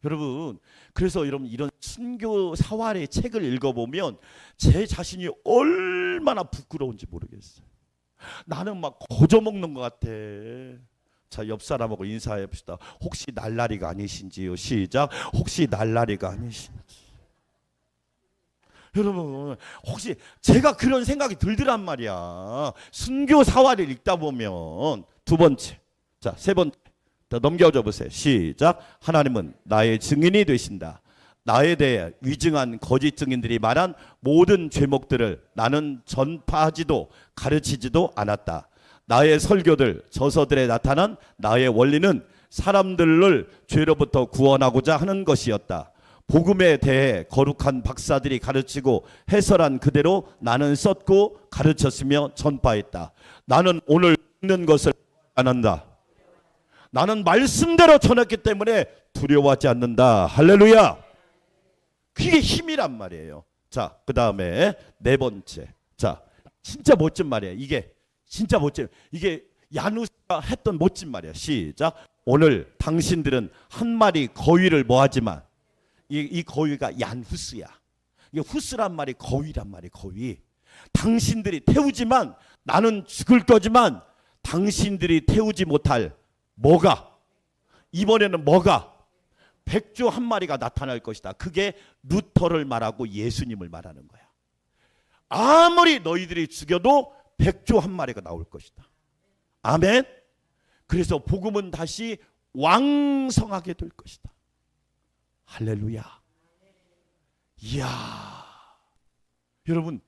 여러분, 그래서 여러분 이런 순교 사활의 책을 읽어보면 제 자신이 얼마나 부끄러운지 모르겠어요. 나는 막 거저먹는 것 같아. 자, 옆 사람하고 인사해 봅시다. 혹시 날라리가 아니신지요? 시작. 혹시 날라리가 아니신지. 여러분 혹시 제가 그런 생각이 들더란 말이야. 순교 사활을 읽다 보면 2번째. 자, 3번째. 더 넘겨줘 보세요. 시작. 하나님은 나의 증인이 되신다. 나에 대해 위증한 거짓 증인들이 말한 모든 죄목들을 나는 전파하지도 가르치지도 않았다. 나의 설교들, 저서들에 나타난 나의 원리는 사람들을 죄로부터 구원하고자 하는 것이었다. 복음에 대해 거룩한 박사들이 가르치고 해설한 그대로 나는 썼고 가르쳤으며 전파했다. 나는 오늘 읽는 것을 안 한다. 나는 말씀대로 전했기 때문에 두려워하지 않는다. 할렐루야. 그게 힘이란 말이에요. 자, 그 다음에 4번째. 자, 진짜 멋진 말이에요. 이게 진짜 멋진. 이게 야누스가 했던 멋진 말이야. 시작. 오늘 당신들은 한 마리 거위를 뭐하지만 이 거위가 얀후스야. 이게 후스란 말이 거위란 말이 거위. 당신들이 태우지만 나는 죽을 거지만 당신들이 태우지 못할 뭐가 이번에는 뭐가 백조 한 마리가 나타날 것이다. 그게 루터를 말하고 예수님을 말하는 거야. 아무리 너희들이 죽여도 백조 한 마리가 나올 것이다. 아멘. 그래서 복음은 다시 왕성하게 될 것이다. 할렐루야. 이야. 여러분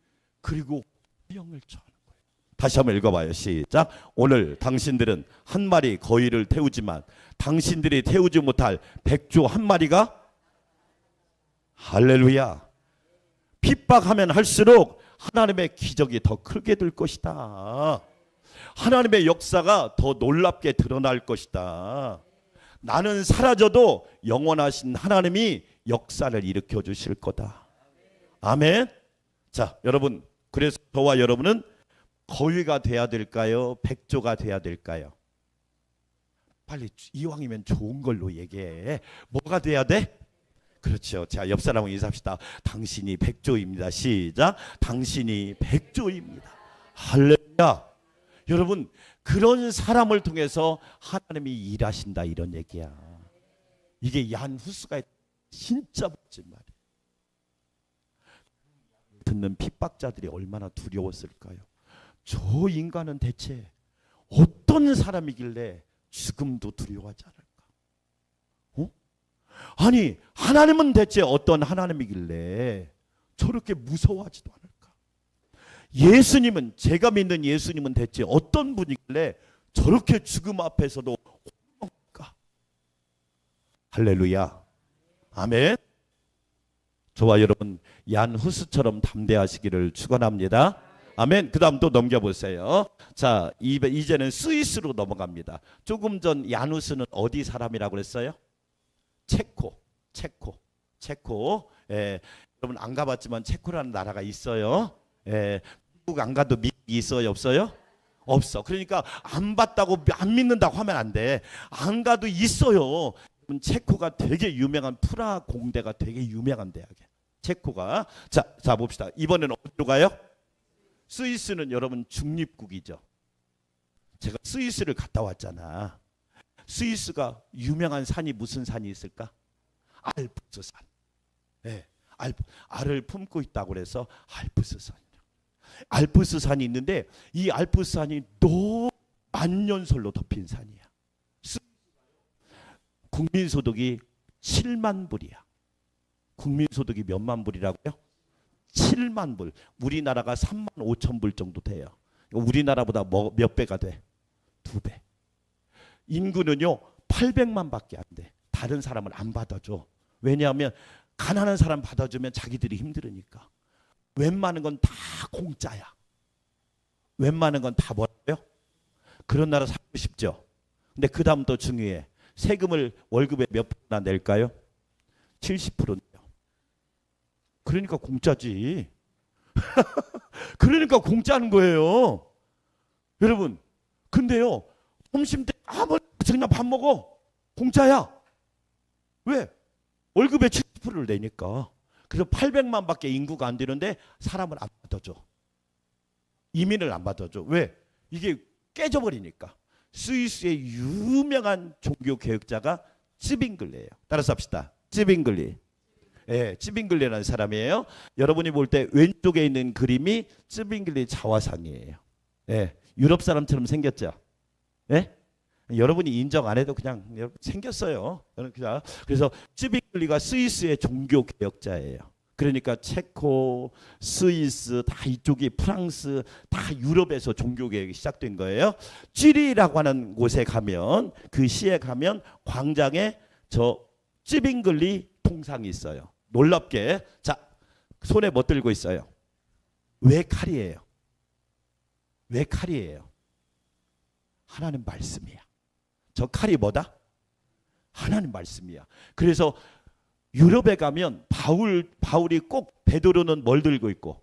그리고 화형을 처하는 거예요. 다시 한번 읽어봐요. 시작. 오늘 당신들은 한 마리 거위를 태우지만 당신들이 태우지 못할 백조 한 마리가 할렐루야. 핍박하면 할수록 하나님의 기적이 더 크게 될 것이다. 하나님의 역사가 더 놀랍게 드러날 것이다. 나는 사라져도 영원하신 하나님이 역사를 일으켜 주실 거다. 아멘. 자, 여러분, 그래서 저와 여러분은 거위가 돼야 될까요? 백조가 돼야 될까요? 빨리 이왕이면 좋은 걸로 얘기해. 뭐가 돼야 돼? 그렇죠. 자, 옆 사람하고 인사합시다. 당신이 백조입니다. 시작. 당신이 백조입니다. 할렐루야. 여러분, 그런 사람을 통해서 하나님이 일하신다, 이런 얘기야. 이게 얀 후스가 진짜 멋진 말이에요. 듣는 핍박자들이 얼마나 두려웠을까요? 저 인간은 대체 어떤 사람이길래 죽음도 두려워하지 않을까? 아니, 하나님은 대체 어떤 하나님이길래 저렇게 무서워하지도 않을까? 예수님은, 제가 믿는 예수님은 대체 어떤 분이길래 저렇게 죽음 앞에서도 호응할까? 할렐루야. 아멘. 저와 여러분 얀 후스처럼 담대하시기를 축원합니다. 아멘. 그 다음 또 넘겨보세요. 자, 이제는 스위스로 넘어갑니다. 조금 전 얀 후스는 어디 사람이라고 그랬어요? 체코. 예, 여러분 안 가봤지만 체코라는 나라가 있어요. 예, 미국 안 가도 미국이 있어요, 없어요? 없어. 그러니까 안 봤다고 안 믿는다고 하면 안 돼. 안 가도 있어요. 체코가 되게 유명한 프라하 공대가 되게 유명한 대학이야. 체코가. 자 봅시다. 이번에는 어디로 가요? 스위스는 여러분 중립국이죠. 제가 스위스를 갔다 왔잖아. 스위스가 유명한 산이 무슨 산이 있을까? 알프스산. 네, 알을 품고 있다고 그래서 알프스산이라. 알프스산이 있는데 이 알프스산이 너무 만년설로 덮인 산이야. 국민소득이 7만 불이야. 국민소득이 몇만 불이라고요? 7만 불. 우리나라가 3만 5천 불 정도 돼요. 우리나라보다 몇 배가 돼? 2배. 인구는요 800만 밖에 안 돼. 다른 사람을 안 받아줘. 왜냐하면 가난한 사람 받아주면 자기들이 힘들으니까. 웬만한 건 다 공짜야. 웬만한 건 다 뭐라고요? 그런 나라 살고 싶죠. 근데 그 다음 또 중요해. 세금을 월급에 몇 %나 낼까요? 70% 내요. 그러니까 공짜지. 그러니까 공짜는 거예요. 여러분, 근데요 점심 때 아무리 그냥 밥 먹어. 공짜야. 왜? 월급의 70%를 내니까. 그래서 800만 밖에 인구가 안 되는데 사람을 안 받아줘. 이민을 안 받아줘. 왜? 이게 깨져버리니까. 스위스의 유명한 종교 개혁자가 찌빙글레예요. 따라서 합시다. 찌빙글리. 예, 찌빙글레라는 사람이에요. 여러분이 볼 때 왼쪽에 있는 그림이 찌빙글리 자화상이에요. 예, 유럽 사람처럼 생겼죠. 예? 여러분이 인정 안 해도 그냥 생겼어요. 그래서 찌빙글리가 스위스의 종교 개혁자예요. 그러니까 체코, 스위스 다 이쪽이 프랑스 다 유럽에서 종교 개혁이 시작된 거예요. 쥐리라고 하는 곳에 가면 그 시에 가면 광장에 저 찌빙글리 동상이 있어요. 놀랍게. 자, 손에 뭐 들고 있어요? 왜 칼이에요? 왜 칼이에요? 하나님 말씀이야. 저 칼이 뭐다? 하나님 말씀이야. 그래서 유럽에 가면 바울이 꼭 베드로는 뭘 들고 있고?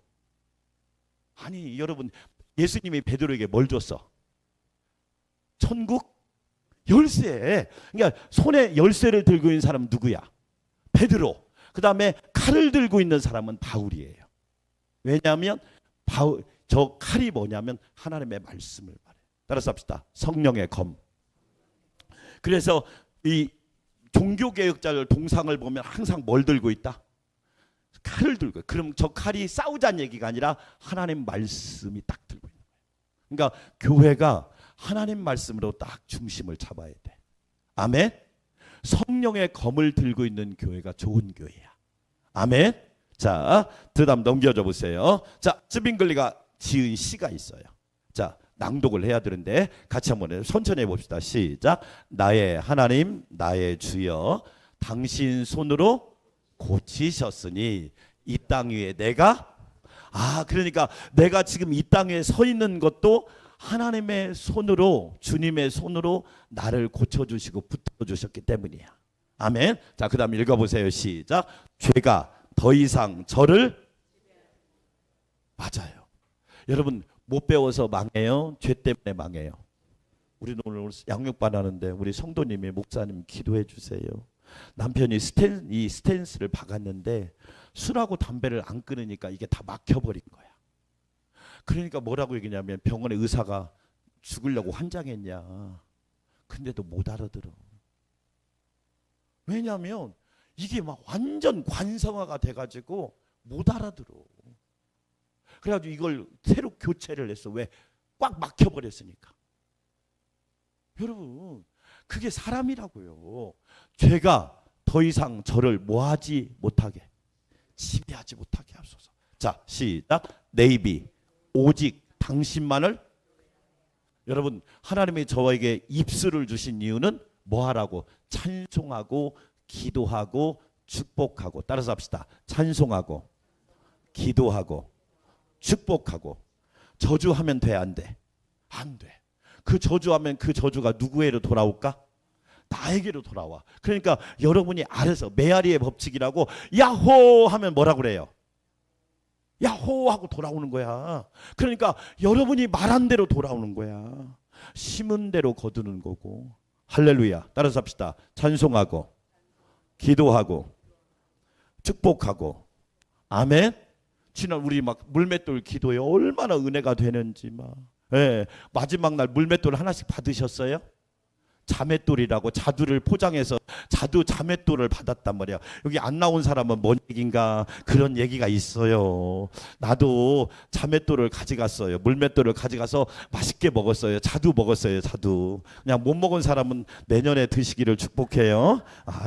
아니 여러분, 예수님이 베드로에게 뭘 줬어? 천국 열쇠. 그러니까 손에 열쇠를 들고 있는 사람 누구야? 베드로. 그 다음에 칼을 들고 있는 사람은 바울이에요. 왜냐하면 저 칼이 뭐냐면 하나님의 말씀을 말해요. 따라서 합시다. 성령의 검. 그래서 이 종교개혁자들 동상을 보면 항상 뭘 들고 있다? 칼을 들고. 그럼 저 칼이 싸우자는 얘기가 아니라 하나님 말씀이 딱 들고 있는 거예요. 그러니까 교회가 하나님 말씀으로 딱 중심을 잡아야 돼. 아멘. 성령의 검을 들고 있는 교회가 좋은 교회야. 아멘. 자, 그다음 넘겨줘 보세요. 자, 찌빙글리가 지은 시가 있어요. 자, 낭독을 해야 되는데 같이 한번 천천히 해봅시다. 시작. 나의 하나님, 나의 주여, 당신 손으로 고치셨으니 이 땅 위에 내가, 그러니까 내가 지금 이 땅 위에 서 있는 것도 하나님의 손으로, 주님의 손으로 나를 고쳐주시고 붙어주셨기 때문이야. 아멘. 자, 그 다음 읽어보세요. 시작. 죄가 더 이상 저를, 맞아요. 여러분 못 배워서 망해요? 죄 때문에 망해요. 우리는 오늘 양육반 하는데 우리 성도님이, 목사님 기도해 주세요. 남편이 스탠스를 박았는데 술하고 담배를 안 끊으니까 이게 다 막혀버린 거야. 그러니까 뭐라고 얘기냐면 병원에 의사가 죽으려고 환장했냐. 근데도 못 알아들어. 왜냐하면 이게 막 완전 관성화가 돼가지고 못 알아들어. 그래가지고 이걸 새로 교체를 했어. 왜? 꽉 막혀버렸으니까. 여러분, 그게 사람이라고요. 죄가 더 이상 저를 뭐하지 못하게, 지배하지 못하게 하소서. 자, 시작. 네이비, 오직 당신만을. 여러분, 하나님이 저에게 입술을 주신 이유는 뭐하라고? 찬송하고 기도하고 축복하고. 따라서 합시다. 찬송하고 기도하고 축복하고. 저주하면 돼, 안 돼? 안 돼. 그 저주하면 그 저주가 누구에게로 돌아올까? 나에게로 돌아와. 그러니까 여러분이 알아서, 메아리의 법칙이라고, 야호 하면 뭐라고 그래요? 야호 하고 돌아오는 거야. 그러니까 여러분이 말한 대로 돌아오는 거야. 심은 대로 거두는 거고. 할렐루야. 따라서 합시다. 찬송하고 기도하고 축복하고. 아멘. 지난 우리 막 물맷돌 기도에 얼마나 은혜가 되는지 막. 예, 마지막 날 물맷돌 하나씩 받으셨어요? 자맷돌이라고 자두를 포장해서 자두 자맷돌을 받았단 말이야. 여기 안 나온 사람은 뭔 얘기인가, 그런 얘기가 있어요. 나도 자맷돌을 가져갔어요. 물맷돌을 가져가서 맛있게 먹었어요. 자두 먹었어요. 자두. 그냥 못 먹은 사람은 내년에 드시기를 축복해요.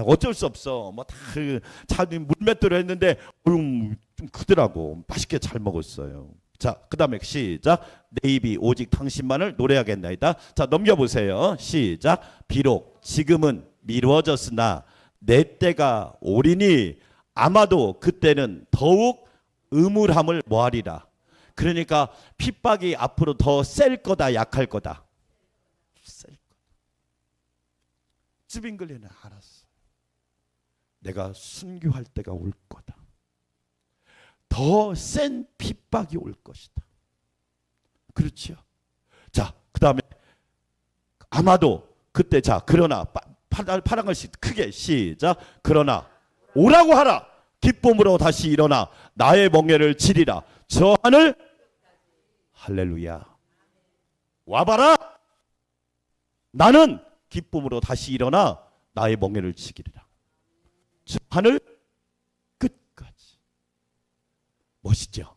어쩔 수 없어. 뭐 다 그 자두 물맷돌을 했는데 좀 크더라고. 맛있게 잘 먹었어요. 자, 그 다음에 시작. 내 입이 오직 당신만을 노래하겠나이다. 자, 넘겨보세요. 시작. 비록 지금은 미루어졌으나 내 때가 오리니 아마도 그때는 더욱 음울함을 모하리라. 그러니까 핍박이 앞으로 더 셀 거다, 약할 거다? 셀 거다. 쯔빙글리는 알았어. 내가 순교할 때가 올 거다. 더 센 핍박이 올 것이다. 그렇죠. 자, 그 다음에 아마도 그때, 자, 그러나 파란 글씨 크게 시작. 그러나 오라고 하라. 기쁨으로 다시 일어나 나의 멍에를 치리라. 저 하늘, 할렐루야. 와봐라. 나는 기쁨으로 다시 일어나 나의 멍에를 치리라. 저 하늘 끝까지. 멋있죠?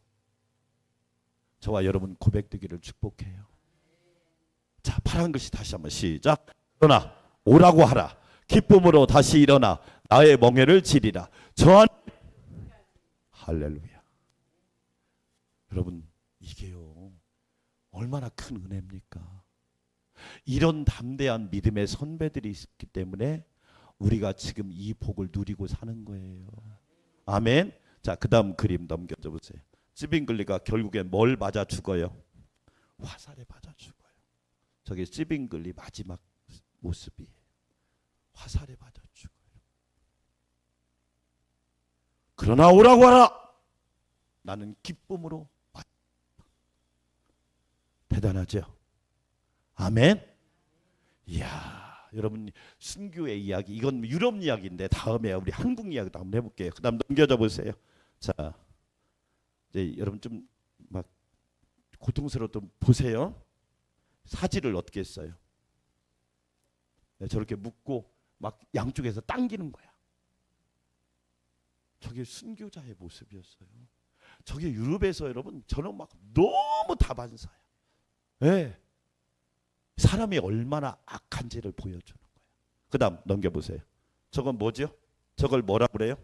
저와 여러분 고백되기를 축복해요. 자, 파란 글씨 다시 한번 시작. 그러나 오라고 하라. 기쁨으로 다시 일어나 나의 멍에를 지리라. 저한, 할렐루야. 여러분, 이게요 얼마나 큰 은혜입니까? 이런 담대한 믿음의 선배들이 있기 때문에 우리가 지금 이 복을 누리고 사는 거예요. 아멘. 자, 그 다음 그림 넘겨줘 보세요. 찌빙글리가 결국엔 뭘 맞아 죽어요? 화살에 맞아 죽어요. 저게 찌빙글리 마지막 모습이에요. 화살에 맞아 죽어요. 그러나 오라고 하라. 나는 기쁨으로 왔다. 대단하죠? 아멘. 이야, 여러분, 순교의 이야기, 이건 유럽 이야기인데 다음에 우리 한국 이야기도 한번 해볼게요. 그 다음 넘겨줘 보세요. 자, 이제 여러분 좀 막 고통스러워도 보세요. 사지를 어떻게 했어요? 네, 저렇게 묶고 막 양쪽에서 당기는 거야. 저게 순교자의 모습이었어요. 저게 유럽에서 여러분, 저는 막 너무 다반사야. 네. 사람이 얼마나 악한 죄를 보여주는 거야. 그 다음 넘겨보세요. 저건 뭐죠? 저걸 뭐라 그래요?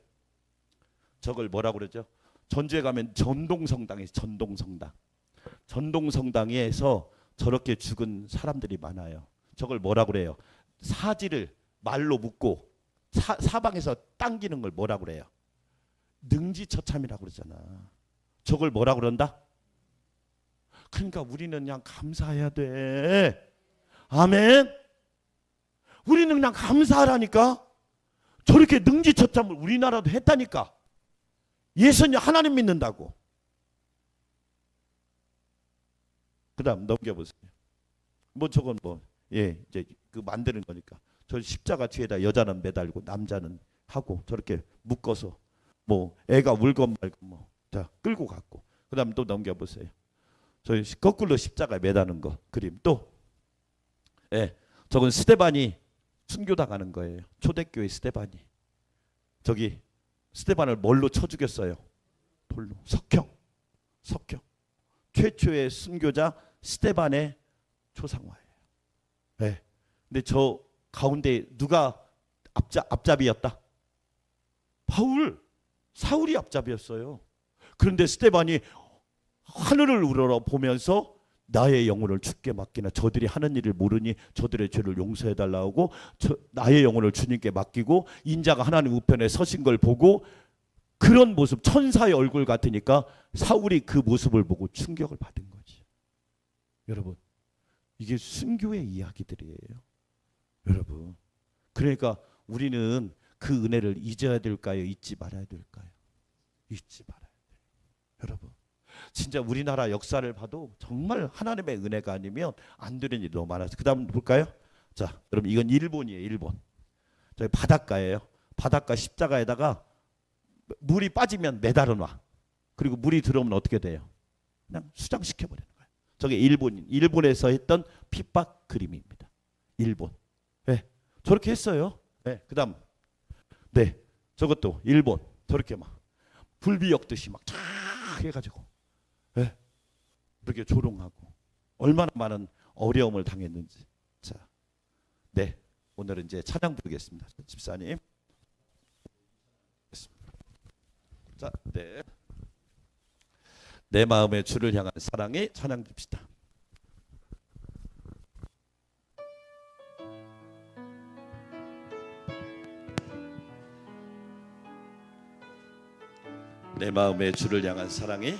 저걸 뭐라 그러죠? 전주에 가면 전동성당이 있어요. 전동성당. 전동성당에서 저렇게 죽은 사람들이 많아요. 저걸 뭐라 그래요? 사지를 말로 묶고 사방에서 당기는 걸 뭐라 그래요? 능지처참이라고 그러잖아. 저걸 뭐라 그런다? 그러니까 우리는 그냥 감사해야 돼. 아멘. 우리는 그냥 감사하라니까. 저렇게 능지처참을 우리나라도 했다니까. 예수님 하나님 믿는다고. 그다음 넘겨보세요. 뭐 저건 뭐 이제 그 만드는 거니까. 저 십자가 뒤에다 여자는 매달고 남자는 하고 저렇게 묶어서 뭐 애가 울건 말건 뭐 자 끌고 갔고. 그다음 또 넘겨보세요. 저 거꾸로 십자가 매다는 거 그림 또. 저건 스데반이 순교당하는 거예요. 초대교회 스데반이. 저기 스데반을 뭘로 쳐 죽였어요? 돌로. 석형. 최초의 순교자 스데반의 초상화예요. 근데 저 가운데 누가 앞잡이였다? 사울이 앞잡이였어요. 그런데 스데반이 하늘을 우러러 보면서 나의 영혼을 주께 맡기나 저들이 하는 일을 모르니 저들의 죄를 용서해달라고 나의 영혼을 주님께 맡기고 인자가 하나님 우편에 서신 걸 보고 그런 모습 천사의 얼굴 같으니까 사울이 그 모습을 보고 충격을 받은 거지. 여러분 이게 순교의 이야기들이에요. 여러분 그러니까 우리는 그 은혜를 잊어야 될까요? 잊지 말아야 될까요? 잊지 말아야 돼요. 여러분 진짜 우리나라 역사를 봐도 정말 하나님의 은혜가 아니면 안 되는 일이 너무 많아서 그 다음 볼까요? 자 여러분 이건 일본이에요. 일본. 저기 바닷가예요. 바닷가 십자가에다가 물이 빠지면 매달아 놔. 그리고 물이 들어오면 어떻게 돼요? 그냥 수장시켜버리는 거예요. 저게 일본에서 했던 핍박 그림입니다. 일본. 저렇게 했어요. 그 다음 저것도 일본. 저렇게 막 불비역듯이 막 쫙 해가지고 그렇게 조롱하고 얼마나 많은 어려움을 당했는지. 자, 오늘은 이제 찬양 부르겠습니다. 집사님. 자, 내 마음의 주를 향한 사랑의 찬양 듭시다. 내 마음의 주를 향한 사랑이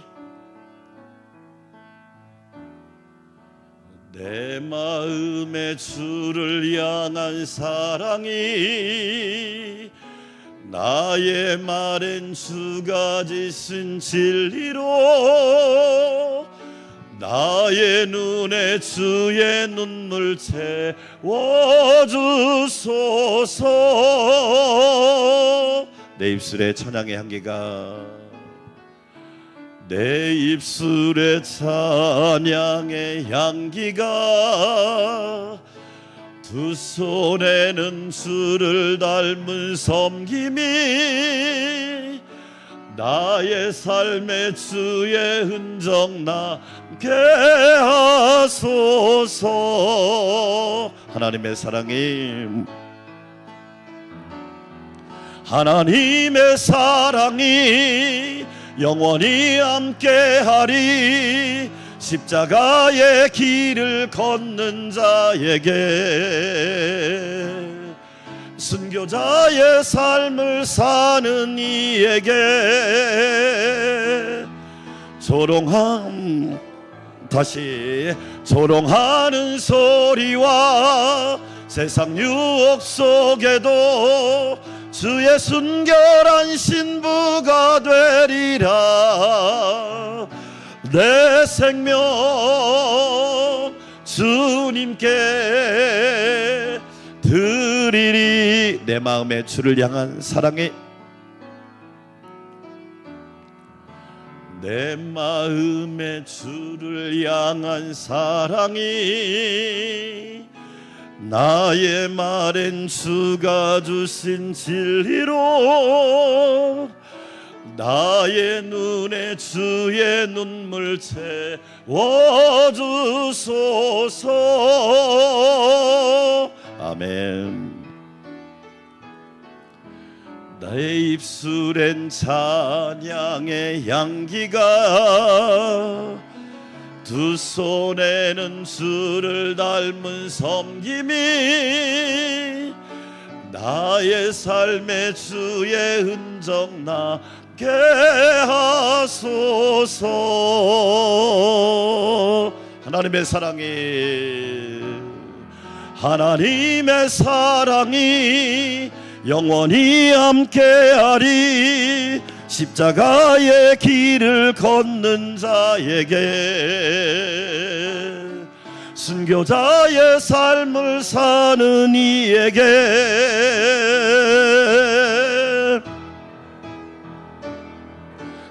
내 마음의 주를 향한 사랑이 나의 말엔 주가 지신 진리로 나의 눈에 주의 눈물 채워주소서. 내 입술에 찬양의 향기가 내 입술에 찬양의 향기가 두 손에는 주를 닮은 섬김이 나의 삶에 주의 흔적 나게 하소서. 하나님의 사랑이 영원히 함께하리. 십자가의 길을 걷는 자에게 순교자의 삶을 사는 이에게 조롱하는 소리와 세상 유혹 속에도 주의 순결한 신부가 되리라. 내 생명 주님께 드리리. 내 마음의 주를 향한 사랑이 내 마음의 주를 향한 사랑이 나의 말엔 주가 주신 진리로 나의 눈에 주의 눈물 채워주소서. 아멘. 나의 입술엔 찬양의 향기가 두 손에는 주를 닮은 섬김이 나의 삶의 주의 흔적 나게 하소서. 하나님의 사랑이 영원히 함께하리. 십자가의 길을 걷는 자에게 순교자의 삶을 사는 이에게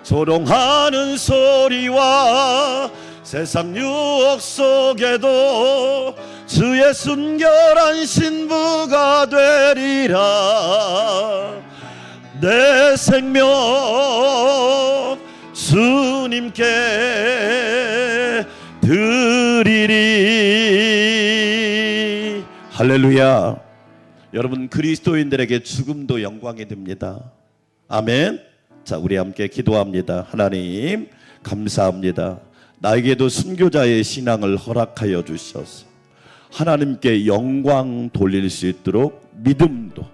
조롱하는 소리와 세상 유혹 속에도 주의 순결한 신부가 되리라. 내 생명 주님께 드리리. 할렐루야. 여러분, 그리스도인들에게 죽음도 영광이 됩니다. 아멘. 자, 우리 함께 기도합니다. 하나님 감사합니다. 나에게도 순교자의 신앙을 허락하여 주셔서 하나님께 영광 돌릴 수 있도록 믿음도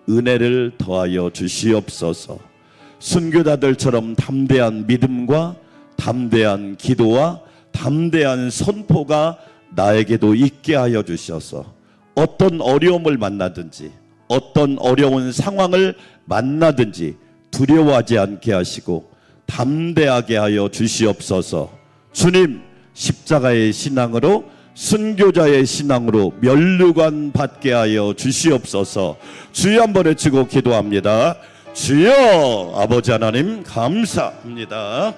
은혜를 더하여 주시옵소서. 순교자들처럼 담대한 믿음과 담대한 기도와 담대한 선포가 나에게도 있게 하여 주셔서 어떤 어려움을 만나든지 어떤 어려운 상황을 만나든지 두려워하지 않게 하시고 담대하게 하여 주시옵소서. 주님, 십자가의 신앙으로 순교자의 신앙으로 면류관 받게 하여 주시옵소서. 주여 한번 외치고 기도합니다. 주여, 아버지 하나님 감사합니다.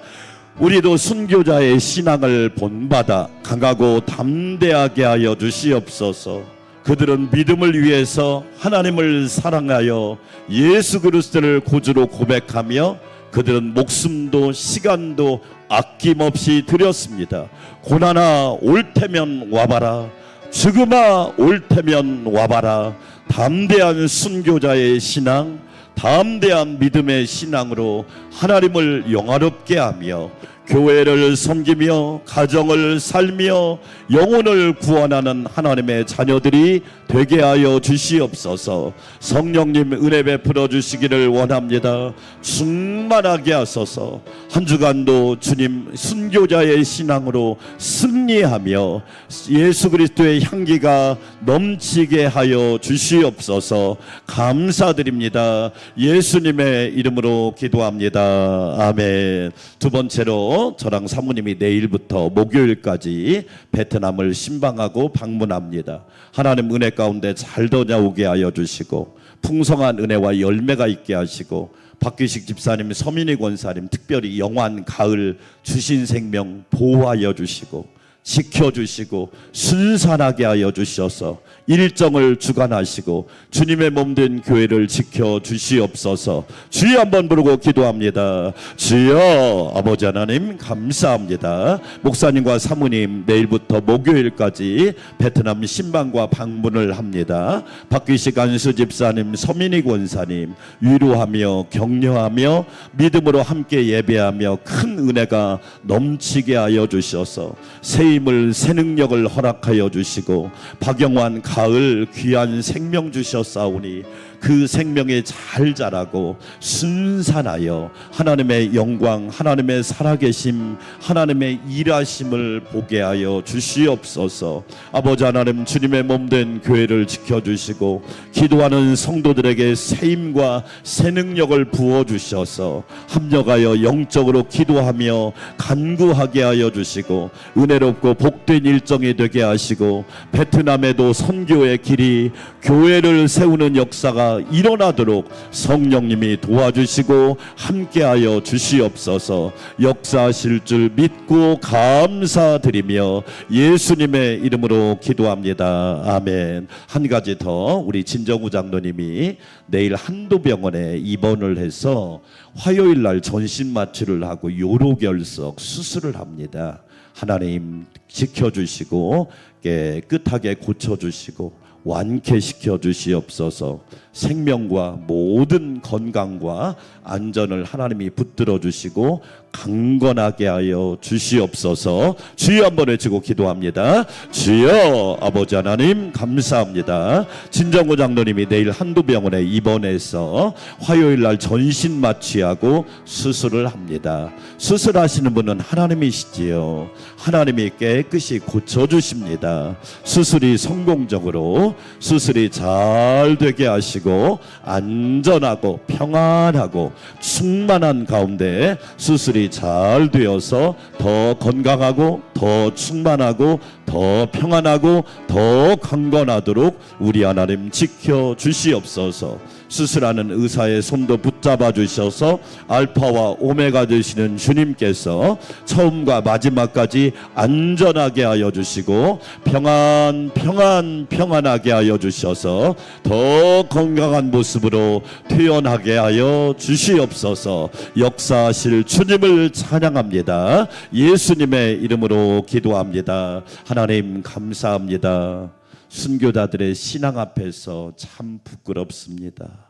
우리도 순교자의 신앙을 본받아 강하고 담대하게 하여 주시옵소서. 그들은 믿음을 위해서 하나님을 사랑하여 예수 그리스도를 구주로 고백하며 그들은 목숨도 시간도 아낌없이 드렸습니다. 고난아 올 테면 와봐라. 죽음아 올 테면 와봐라. 담대한 순교자의 신앙, 담대한 믿음의 신앙으로 하나님을 영화롭게 하며 교회를 섬기며 가정을 살며 영혼을 구원하는 하나님의 자녀들이 되게 하여 주시옵소서. 성령님 은혜 베풀어 주시기를 원합니다. 충만하게 하소서. 한 주간도 주님 순교자의 신앙으로 승리하며 예수 그리스도의 향기가 넘치게 하여 주시옵소서. 감사드립니다. 예수님의 이름으로 기도합니다. 아멘. 두 번째로 저랑 사모님이 내일부터 목요일까지 베트남을 신방하고 방문합니다. 하나님 은혜 가운데 잘 다녀오게 하여 주시고 풍성한 은혜와 열매가 있게 하시고 박규식 집사님, 서민희 권사님 특별히 영환 가을 주신 생명 보호하여 주시고 지켜주시고 순산하게 하여 주셔서 일정을 주관하시고 주님의 몸된 교회를 지켜주시옵소서. 주여 한번 부르고 기도합니다. 주여, 아버지 하나님 감사합니다. 목사님과 사모님 내일부터 목요일까지 베트남 신방과 방문을 합니다. 박규식 안수 집사님, 서민희 권사님 위로하며 격려하며 믿음으로 함께 예배하며 큰 은혜가 넘치게 하여 주셔서 새 힘을 새 능력을 허락하여 주시고 박영환 가을 귀한 생명 주셨사오니 그 생명에 잘 자라고 순산하여 하나님의 영광, 하나님의 살아계심, 하나님의 일하심을 보게 하여 주시옵소서. 아버지 하나님, 주님의 몸된 교회를 지켜주시고 기도하는 성도들에게 새 힘과 새 능력을 부어주셔서 합력하여 영적으로 기도하며 간구하게 하여 주시고 은혜롭고 복된 일정이 되게 하시고 베트남에도 선교의 길이 교회를 세우는 역사가 일어나도록 성령님이 도와주시고 함께하여 주시옵소서. 역사하실 줄 믿고 감사드리며 예수님의 이름으로 기도합니다. 아멘. 한 가지 더, 우리 진정우 장로님이 내일 한도병원에 입원을 해서 화요일 날 전신 마취를 하고 요로결석 수술을 합니다. 하나님 지켜주시고 깨끗하게 고쳐주시고 완쾌시켜 주시옵소서. 생명과 모든 건강과 안전을 하나님이 붙들어 주시고 강건하게 하여 주시옵소서. 주여 한번 외치고 기도합니다. 주여 아버지 하나님 감사합니다. 진정호 장로님이 내일 한두병원에 입원해서 화요일날 전신 마취하고 수술을 합니다. 수술하시는 분은 하나님이시지요. 하나님이 깨끗이 고쳐주십니다. 수술이 성공적으로 수술이 잘 되게 하시고 안전하고 평안하고 충만한 가운데 수술이 잘 되어서 더 건강하고 더 충만하고 더 평안하고 더 강건하도록 우리 하나님 지켜 주시옵소서. 수술하는 의사의 손도 붙잡아 주셔서 알파와 오메가 되시는 주님께서 처음과 마지막까지 안전하게 하여 주시고 평안하게 하여 주셔서 더 건강한 모습으로 태어나게 하여 주시옵소서. 역사하실 주님을 찬양합니다. 예수님의 이름으로 기도합니다. 하나님 감사합니다. 순교자들의 신앙 앞에서 참 부끄럽습니다.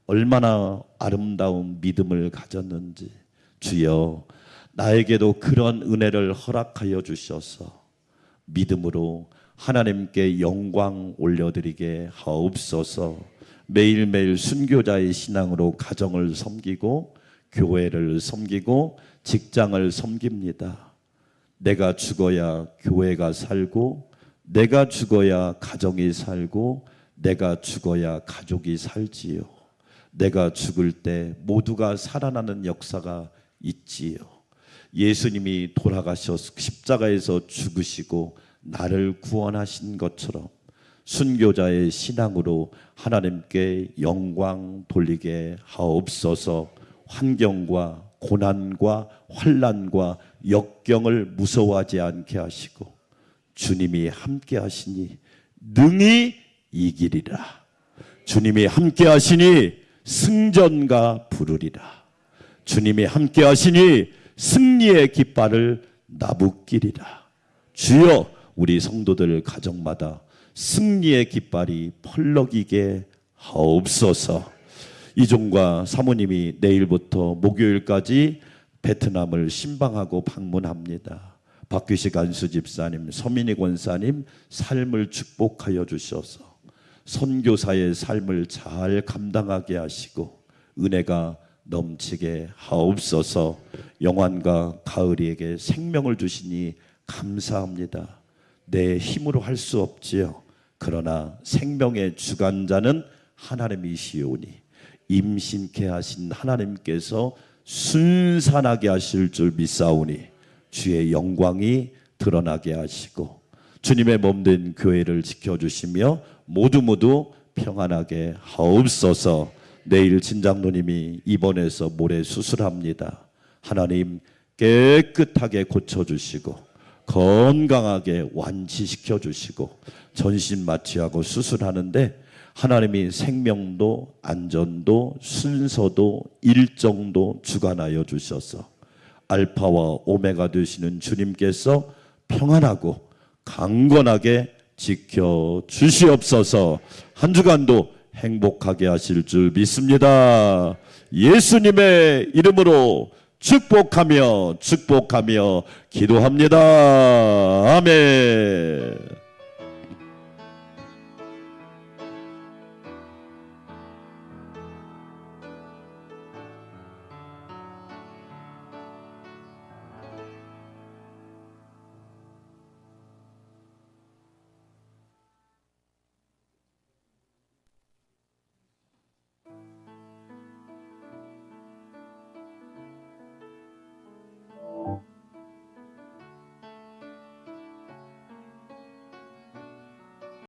얼마나 아름다운 믿음을 가졌는지. 주여 나에게도 그런 은혜를 허락하여 주셔서 믿음으로 하나님께 영광 올려드리게 하옵소서. 매일매일 순교자의 신앙으로 가정을 섬기고 교회를 섬기고 직장을 섬깁니다. 내가 죽어야 교회가 살고 내가 죽어야 가정이 살고 내가 죽어야 가족이 살지요. 내가 죽을 때 모두가 살아나는 역사가 있지요. 예수님이 돌아가셔서 십자가에서 죽으시고 나를 구원하신 것처럼 순교자의 신앙으로 하나님께 영광 돌리게 하옵소서. 환경과 고난과 환난과 역경을 무서워하지 않게 하시고 주님이 함께 하시니 능히 이기리라. 주님이 함께 하시니 승전가 부르리라. 주님이 함께 하시니 승리의 깃발을 나부끼리라. 주여 우리 성도들 가정마다 승리의 깃발이 펄럭이게 하옵소서. 이종과 사모님이 내일부터 목요일까지 베트남을 신방하고 방문합니다. 박규식 안수 집사님, 서민희 권사님 삶을 축복하여 주셔서 선교사의 삶을 잘 감당하게 하시고 은혜가 넘치게 하옵소서. 영환과 가을이에게 생명을 주시니 감사합니다. 내 힘으로 할 수 없지요. 그러나 생명의 주관자는 하나님이시오니 임신케 하신 하나님께서 순산하게 하실 줄 믿사오니 주의 영광이 드러나게 하시고 주님의 몸된 교회를 지켜주시며 모두 평안하게 하옵소서. 내일 진장로님이 입원해서 모레 수술합니다. 하나님 깨끗하게 고쳐주시고 건강하게 완치시켜 주시고 전신 마취하고 수술하는데 하나님이 생명도 안전도 순서도 일정도 주관하여 주셔서 알파와 오메가 되시는 주님께서 평안하고 강건하게 지켜 주시옵소서. 한 주간도 행복하게 하실 줄 믿습니다. 예수님의 이름으로 축복하며 기도합니다. 아멘.